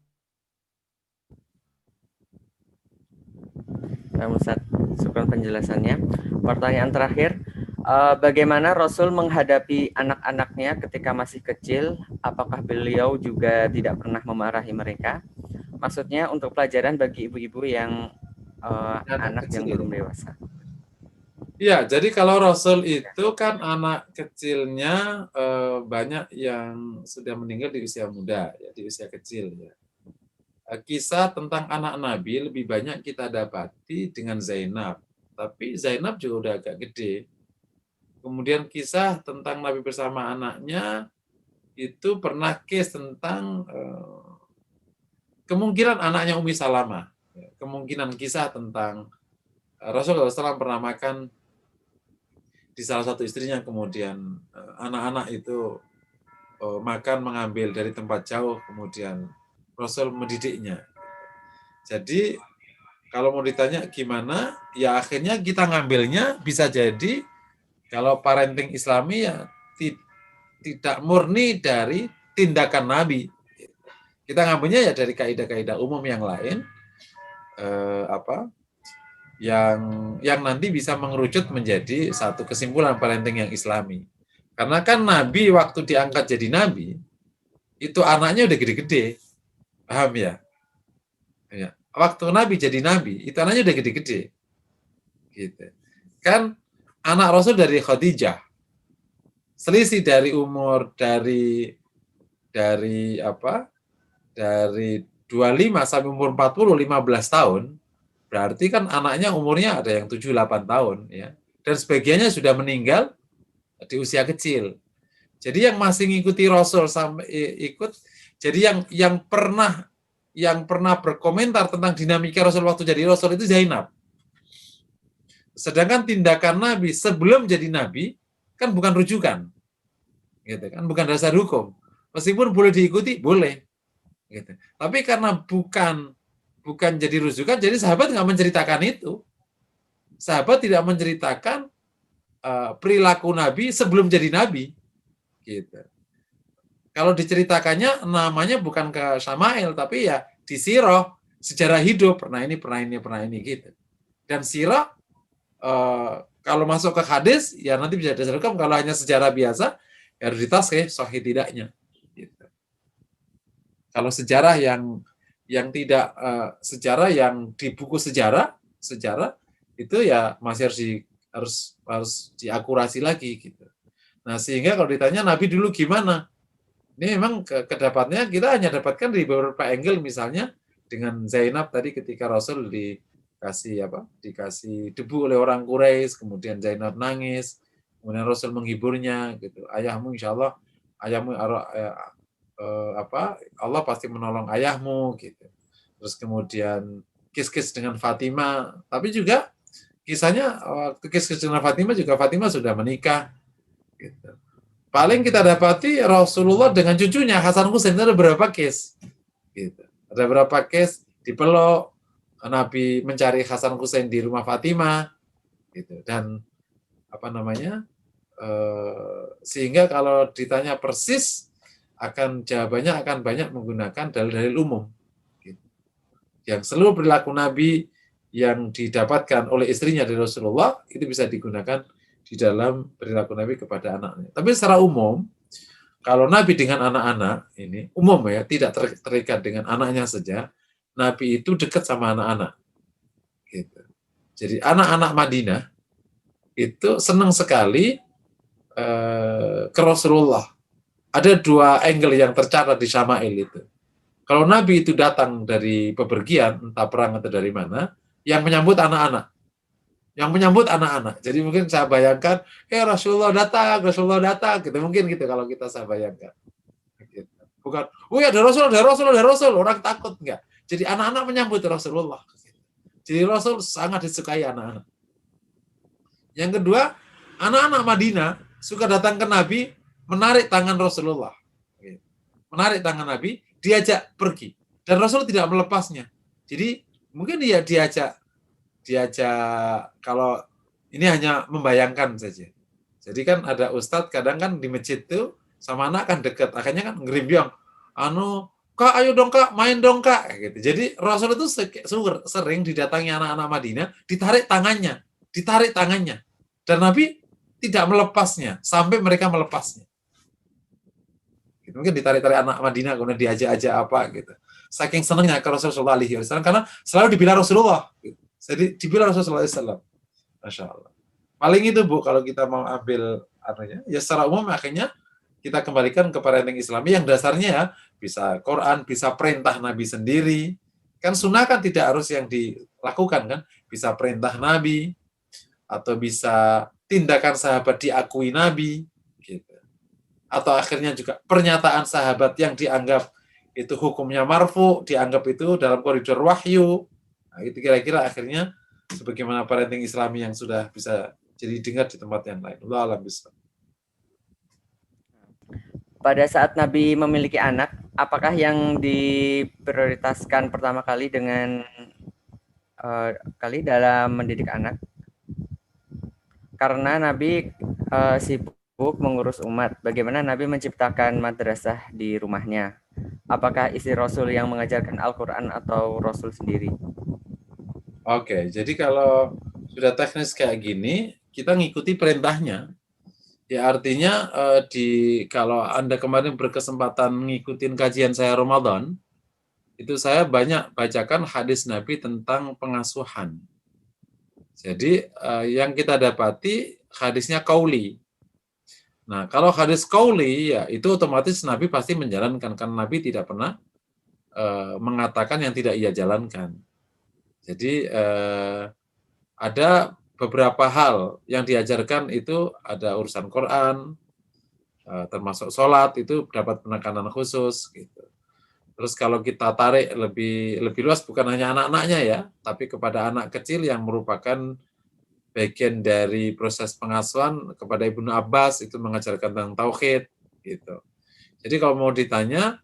Nah, Ustaz, syukran penjelasannya. Pertanyaan terakhir, bagaimana Rasul menghadapi anak-anaknya ketika masih kecil? Apakah beliau juga tidak pernah memarahi mereka? Maksudnya untuk pelajaran bagi ibu-ibu yang anak yang belum dewasa. Ya, jadi kalau Rasul itu kan anak kecilnya banyak yang sudah meninggal di usia muda, ya, di usia kecil. Ya. Kisah tentang anak Nabi lebih banyak kita dapati dengan Zainab, tapi Zainab juga udah agak gede. Kemudian kisah tentang Nabi bersama anaknya itu pernah case tentang kemungkinan anaknya Ummi Salamah, kemungkinan kisah tentang Rasulullah SAW pernah makan di salah satu istrinya, kemudian anak-anak itu makan mengambil dari tempat jauh, kemudian Rasul mendidiknya. Jadi kalau mau ditanya gimana, ya akhirnya kita ngambilnya bisa jadi kalau parenting Islami ya tidak murni dari tindakan Nabi, Kita ngambilnya ya dari kaidah-kaidah umum yang lain, yang nanti bisa mengerucut menjadi satu kesimpulan parenting yang Islami. Karena kan Nabi waktu diangkat jadi Nabi, itu anaknya udah gede-gede, paham ya? Ya. Waktu Nabi jadi Nabi, itu anaknya udah gede-gede. Gitu. Kan anak Rasul dari Khadijah, selisih dari umur dari 25 sampai umur 40, 15 tahun, berarti kan anaknya umurnya ada yang 7-8 tahun ya. Dan sebagiannya sudah meninggal di usia kecil. Jadi yang masih ngikuti Rasul sampai ikut, jadi yang pernah berkomentar tentang dinamika Rasul waktu jadi Rasul itu Zainab. Sedangkan tindakan Nabi sebelum jadi Nabi kan bukan rujukan, gitu kan, bukan dasar hukum. Meskipun boleh diikuti, boleh. Gitu. Tapi karena bukan jadi rujukan, jadi sahabat nggak menceritakan itu. Sahabat tidak menceritakan perilaku Nabi sebelum jadi Nabi. Gitu. Kalau diceritakannya namanya bukan ke Syama'il, tapi ya di sirah, sejarah hidup, pernah ini gitu. Dan sirah kalau masuk ke hadis ya nanti bisa dasarkan. Kalau hanya sejarah biasa ya harus ditaskih sahih tidaknya. Gitu. Kalau sejarah yang tidak sejarah yang di buku sejarah itu ya masih harus diakurasi lagi gitu. Nah, sehingga kalau ditanya Nabi dulu gimana? Ini memang kedapatnya kita hanya dapatkan di beberapa angle, misalnya dengan Zainab tadi ketika Rasul dikasih debu oleh orang Quraisy, kemudian Zainab nangis, kemudian Rasul menghiburnya gitu. Ayahmu insyaallah, Allah pasti menolong ayahmu gitu. Terus kemudian kis-kis dengan Fatimah, tapi juga kisahnya waktu kis-kis dengan Fatimah juga Fatimah sudah menikah gitu. Paling kita dapati Rasulullah dengan cucunya Hasan Husain ada berapa case gitu. Ada berapa case dipeluk, Nabi mencari Hasan Husain di rumah Fatimah gitu. Dan sehingga kalau ditanya persis jawabannya akan banyak menggunakan dalil-dalil umum gitu. Yang seluruh perilaku Nabi yang didapatkan oleh istrinya dari Rasulullah itu bisa digunakan di dalam perilaku Nabi kepada anaknya. Tapi secara umum, kalau Nabi dengan anak-anak ini umum ya, tidak terikat dengan anaknya saja, Nabi itu dekat sama anak-anak. Gitu. Jadi anak-anak Madinah itu senang sekali ke Rasulullah. Ada dua angle yang tercatat di Syama'il itu. Kalau Nabi itu datang dari bepergian, entah perang atau dari mana, yang menyambut anak-anak. Jadi mungkin saya bayangkan, Rasulullah datang, gitu. Mungkin gitu kalau saya bayangkan. Gitu. Bukan, ada Rasul, orang takut enggak. Jadi anak-anak menyambut Rasulullah. Jadi Rasul sangat disukai anak-anak. Yang kedua, anak-anak Madinah suka datang ke Nabi, menarik tangan Rasulullah. Menarik tangan Nabi, diajak pergi. Dan Rasul tidak melepasnya. Jadi mungkin dia diajak kalau ini hanya membayangkan saja. Jadi kan ada ustadz kadang kan di masjid tuh sama anak kan dekat, akhirnya kan ngerimbiang, Kak ayo dong Kak, main dong Kak, gitu. Jadi Rasul itu sering didatangi anak-anak Madinah, ditarik tangannya, dan Nabi tidak melepasnya sampai mereka melepasnya. Gitu. Mungkin ditarik-tarik anak Madinah kemudian diajak-ajak apa gitu. Saking senangnya ke Rasulullah SAW karena selalu dibela Rasulullah. Gitu. Jadi dibela Rasulullah SAW. Masya Allah. Paling itu Bu, kalau kita mau ambil ya secara umum akhirnya kita kembalikan ke parenting Islami yang dasarnya ya bisa Quran, bisa perintah Nabi sendiri. Kan sunnah kan tidak harus yang dilakukan kan, bisa perintah Nabi atau bisa tindakan sahabat diakui Nabi, gitu. Atau akhirnya juga pernyataan sahabat yang dianggap itu hukumnya marfu, dianggap itu dalam koridor wahyu. Nah, itu kira-kira akhirnya sebagaimana parenting Islami yang sudah bisa jadi dengar di tempat yang lain. Allah alam bisa. Pada saat Nabi memiliki anak, apakah yang diprioritaskan pertama kali dalam mendidik anak? Karena Nabi sibuk mengurus umat. Bagaimana Nabi menciptakan madrasah di rumahnya? Apakah istri Rasul yang mengajarkan Al-Quran atau Rasul sendiri? Oke, jadi kalau sudah teknis kayak gini, kita ngikuti perintahnya. Ya artinya kalau Anda kemarin berkesempatan ngikutin kajian saya Ramadan, itu saya banyak bacakan hadis Nabi tentang pengasuhan. Jadi yang kita dapati hadisnya qauli. Nah, kalau hadis qauli ya itu otomatis Nabi pasti menjalankan, karena Nabi tidak pernah mengatakan yang tidak ia jalankan. Jadi ada beberapa hal yang diajarkan itu, ada urusan Quran, termasuk sholat itu dapat penekanan khusus gitu. Terus kalau kita tarik lebih luas, bukan hanya anak-anaknya ya, tapi kepada anak kecil yang merupakan bagian dari proses pengasuhan, kepada Ibnu Abbas itu mengajarkan tentang tauhid gitu. Jadi kalau mau ditanya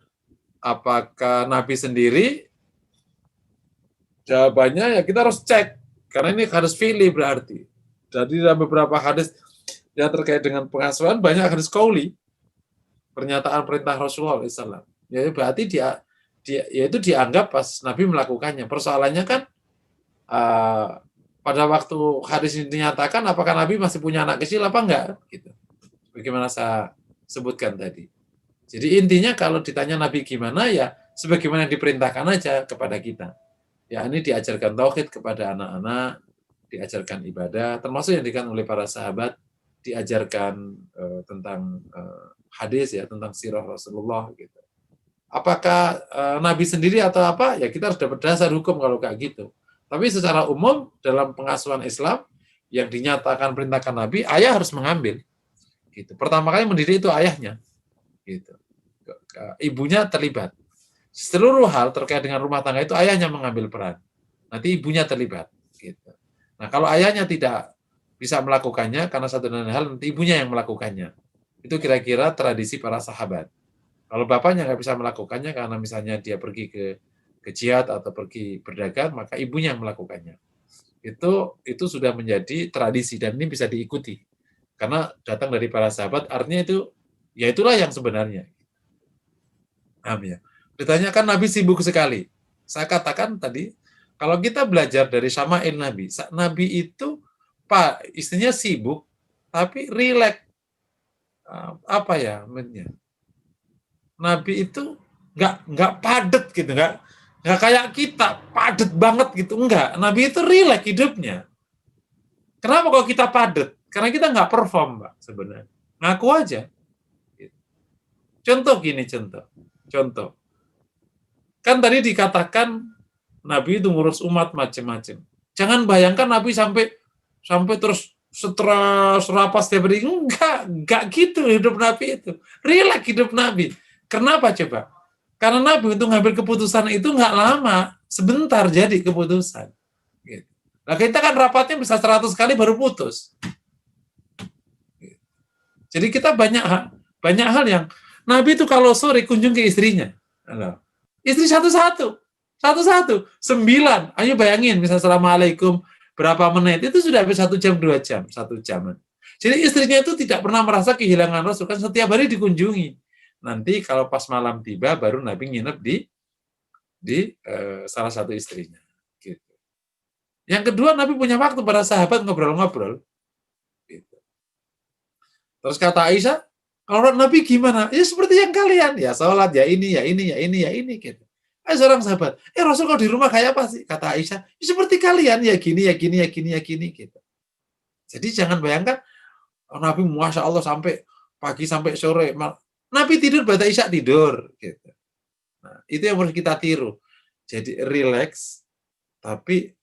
apakah Nabi sendiri, jawabannya ya kita harus cek, karena ini hadis fi'li berarti. Jadi dalam beberapa hadis yang terkait dengan pengasuhan banyak hadis qauli, pernyataan perintah Rasulullah SAW. Ya berarti dia itu dianggap pas Nabi melakukannya. Persoalannya kan pada waktu hadis ini dinyatakan, apakah Nabi masih punya anak kecil apa enggak gitu. Bagaimana saya sebutkan tadi. Jadi intinya kalau ditanya Nabi gimana, ya sebagaimana diperintahkan aja kepada kita. Ya ini diajarkan tauhid kepada anak-anak, diajarkan ibadah, termasuk yang dikatakan oleh para sahabat, diajarkan tentang hadis ya, tentang sirah Rasulullah gitu. Apakah Nabi sendiri atau apa? Ya kita harus dapat dasar hukum kalau kayak gitu. Tapi secara umum dalam pengasuhan Islam yang dinyatakan perintahkan Nabi, ayah harus mengambil. Gitu. Pertama kali mendidik itu ayahnya. Gitu. Ibunya terlibat. Seluruh hal terkait dengan rumah tangga itu ayahnya mengambil peran. Nanti ibunya terlibat. Gitu. Nah kalau ayahnya tidak bisa melakukannya karena satu dan lain hal, nanti ibunya yang melakukannya. Itu kira-kira tradisi para sahabat. Kalau bapaknya nggak bisa melakukannya karena misalnya dia pergi ke jihad atau pergi berdagang, maka ibunya yang melakukannya. Itu sudah menjadi tradisi dan ini bisa diikuti. Karena datang dari para sahabat, artinya itu ya itulah yang sebenarnya. Amin. Ditanyakan Nabi sibuk sekali. Saya katakan tadi, kalau kita belajar dari Syama'il Nabi, Nabi itu istrinya sibuk, tapi rileks. Apa ya namanya? Nabi itu nggak padat gitu, nggak kayak kita padat banget gitu, enggak. Nabi itu rileks hidupnya. Kenapa kalau kita padat? Karena kita nggak perform, Mbak, sebenarnya. Ngaku aja. Contoh gini, contoh. Kan tadi dikatakan Nabi itu ngurus umat macam-macam. Jangan bayangkan Nabi sampai terus stres, rapas tiap hari. Enggak gitu hidup Nabi itu. Rileks hidup Nabi. Kenapa coba? Karena Nabi untuk ngambil keputusan itu nggak lama, sebentar jadi keputusan. Gitu. Nah kita kan rapatnya bisa 100 kali baru putus. Gitu. Jadi kita banyak hal yang Nabi itu kalau sore kunjung ke istrinya. Istri satu-satu, 9. Ayo bayangin, misalnya Assalamualaikum berapa menit, itu sudah habis 1 jam, 2 jam, 1 jam. Jadi istrinya itu tidak pernah merasa kehilangan Rasul, kan setiap hari dikunjungi. Nanti kalau pas malam tiba, baru Nabi nginep di salah satu istrinya. Gitu. Yang kedua, Nabi punya waktu para sahabat ngobrol-ngobrol. Gitu. Terus kata Aisyah, kalau Nabi gimana? Ya seperti yang kalian, ya sholat, ya ini, gitu. Seorang sahabat, Rasul kalau di rumah kayak apa sih? Kata Aisyah, ya seperti kalian, ya gini, gitu. Jadi jangan bayangkan, Nabi Masya Allah sampai pagi sampai sore, Nabi tidur, pada Isya tidur. Gitu. Nah, itu yang harus kita tiru. Jadi rileks, tapi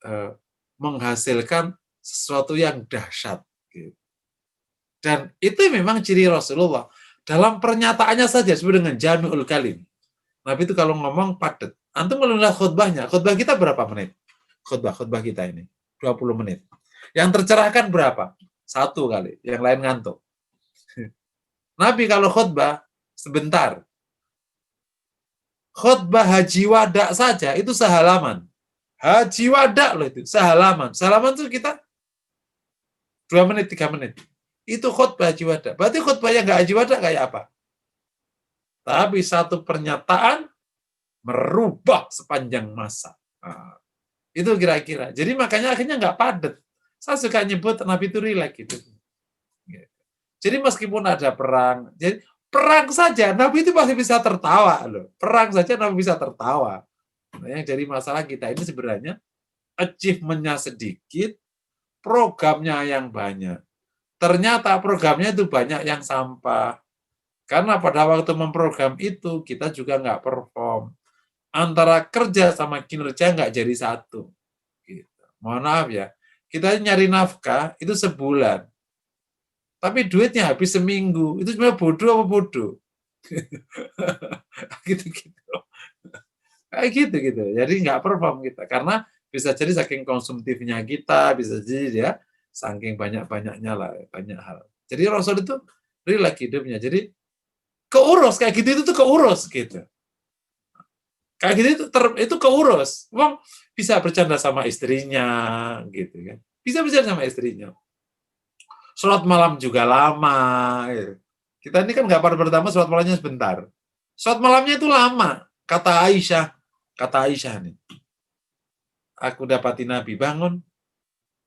menghasilkan sesuatu yang dahsyat. Gitu. Dan itu memang ciri Rasulullah. Dalam pernyataannya saja disebut dengan jami'ul kalim. Nabi itu kalau ngomong padat. Antum kalau lihat khutbahnya, khutbah kita berapa menit? Khutbah kita ini 20 menit. Yang tercerahkan berapa? 1 kali, yang lain ngantuk. Nabi kalau khutbah sebentar. Khutbah haji wada saja itu sehalaman. Haji wada loh itu, sehalaman. Sehalaman itu kita 2 menit, 3 menit. Itu khutbah haji wada. Berarti khutbah yang nggak haji wada kayak apa? Tapi satu pernyataan merubah sepanjang masa. Nah, itu kira-kira. Jadi makanya akhirnya nggak padat. Saya suka nyebut Nabi itu rileks gitu. Jadi meskipun ada perang, jadi perang saja Nabi itu masih bisa tertawa loh. Perang saja Nabi bisa tertawa. Nah, yang jadi masalah kita ini sebenarnya achievement-nya sedikit, programnya yang banyak. Ternyata programnya itu banyak yang sampah. Karena pada waktu memprogram itu kita juga nggak perform. Antara kerja sama kinerja nggak jadi satu. Gitu. Mohon maaf ya, kita nyari nafkah itu sebulan. Tapi duitnya habis seminggu. Itu sebenarnya bodoh apa bodoh? Gitu-gitu. Kayak gitu. Jadi nggak perform kita. Karena bisa jadi saking konsumtifnya kita, bisa jadi ya saking banyak-banyaknya lah, banyak hal. Jadi Rasul itu rileks hidupnya. Jadi keurus kayak gitu itu tuh keurus gitu. Kayak gitu itu keurus. Wong bisa bercanda sama istrinya gitu kan. Bisa bercanda sama istrinya. Sholat malam juga lama. Gitu. Kita ini kan nggak pada pertama sholat malamnya sebentar. Sholat malamnya itu lama. Kata Aisyah nih. Aku dapati Nabi bangun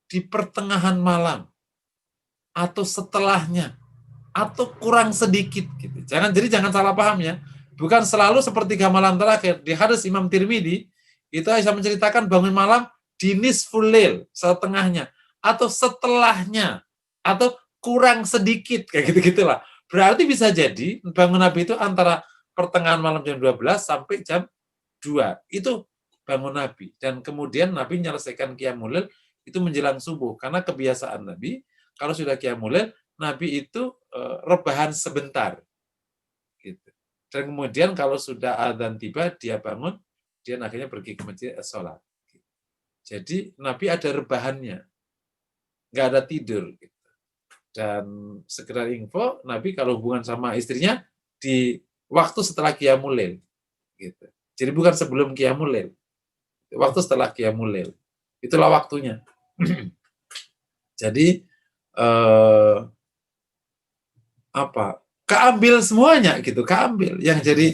di pertengahan malam atau setelahnya atau kurang sedikit gitu. Jangan salah paham ya. Bukan selalu sepertiga malam terakhir. Di hadis Imam Tirmidzi itu Aisyah menceritakan bangun malam di nisful lail, setengahnya atau setelahnya atau kurang sedikit kayak gitu-gitulah. Berarti bisa jadi bangun Nabi itu antara pertengahan malam jam 12 sampai jam 2. Itu bangun Nabi. Dan kemudian Nabi menyelesaikan qiyamul lail itu menjelang subuh. Karena kebiasaan Nabi, kalau sudah qiyamul lail, Nabi itu rebahan sebentar. Gitu. Dan kemudian kalau sudah adzan tiba, dia bangun, dia akhirnya pergi ke masjid sholat. Jadi Nabi ada rebahannya. Nggak ada tidur. Gitu. Dan sekedar info, Nabi kalau hubungan sama istrinya di waktu setelah qiyamul lail. Gitu. Jadi bukan sebelum qiyamul lail. Waktu setelah qiyamul lail. Itulah waktunya. Jadi keambil semuanya gitu, keambil. Yang jadi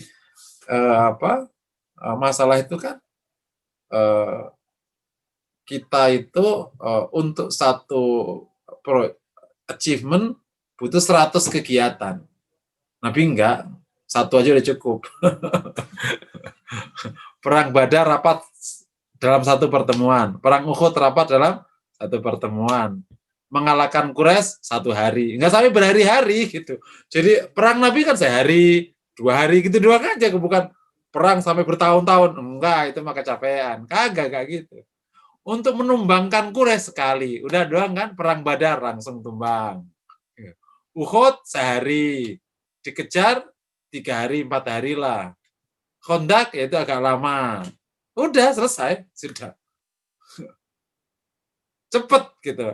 masalah itu kan kita itu untuk satu achievement butuh 100 kegiatan. Nabi enggak, satu aja udah cukup. Perang Badar rapat dalam satu pertemuan, perang Uhud rapat dalam satu pertemuan. Mengalahkan Quraisy 1 hari, enggak sampai berhari-hari gitu. Jadi perang Nabi kan sehari, 2 hari gitu doang aja, bukan perang sampai bertahun-tahun. Enggak, itu mah kecapean. Kagak gitu. Untuk menumbangkan Quraisy sekali, udah doang kan perang Badar langsung tumbang. Uhud sehari, dikejar 3 hari, 4 hari lah. Khandaq ya itu agak lama. Udah selesai, sudah. Cepet gitu.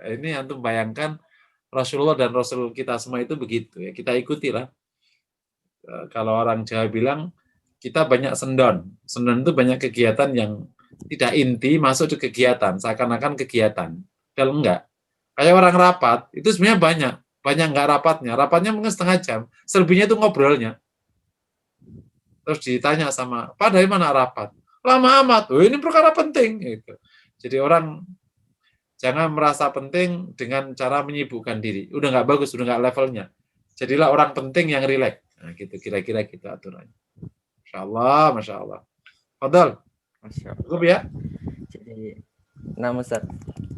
Ini antum bayangkan Rasulullah dan Rasul kita semua itu begitu ya. Kita ikutilah. Kalau orang Jawa bilang kita banyak sendon. Sendon itu banyak kegiatan yang tidak inti masuk ke kegiatan, seakan-akan kegiatan. Kalau enggak. Kayak orang rapat, itu sebenarnya banyak enggak rapatnya. Rapatnya mungkin setengah jam. Selebihnya itu ngobrolnya. Terus ditanya sama, Pak dari mana rapat? Lama amat. Oh, ini perkara penting gitu. Jadi orang jangan merasa penting dengan cara menyibukkan diri. Udah nggak bagus, udah nggak levelnya. Jadilah orang penting yang rileks. Nah, gitu kira-kira kita aturannya. Masya Allah. Fadal. Cukup ya? Jadi, Ustaz.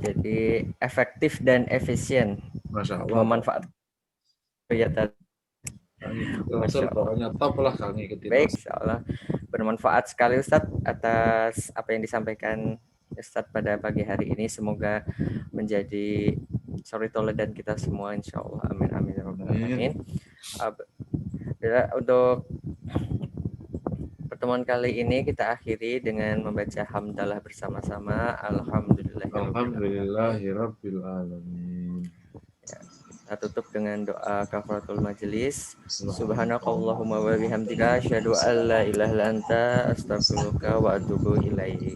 Jadi efektif dan efisien. Masya Allah. Memanfaatkan kegiatan. Pokoknya top lah kalau ngikutin. Baik, insya Allah. Bermanfaat sekali Ustaz atas apa yang disampaikan Ustaz pada pagi hari ini. Semoga menjadi suri teladan kita semua insya Allah. Amin amin ya rabbal alamin. Untuk pertemuan kali ini kita akhiri dengan membaca hamdalah bersama-sama. Alhamdulillahirabbil alamin. Kita tutup dengan doa kafaratul majelis. Subhanakallahumma wa bihamdika asyhadu an la ilaha illa anta astaghfiruka wa atubu ilaik.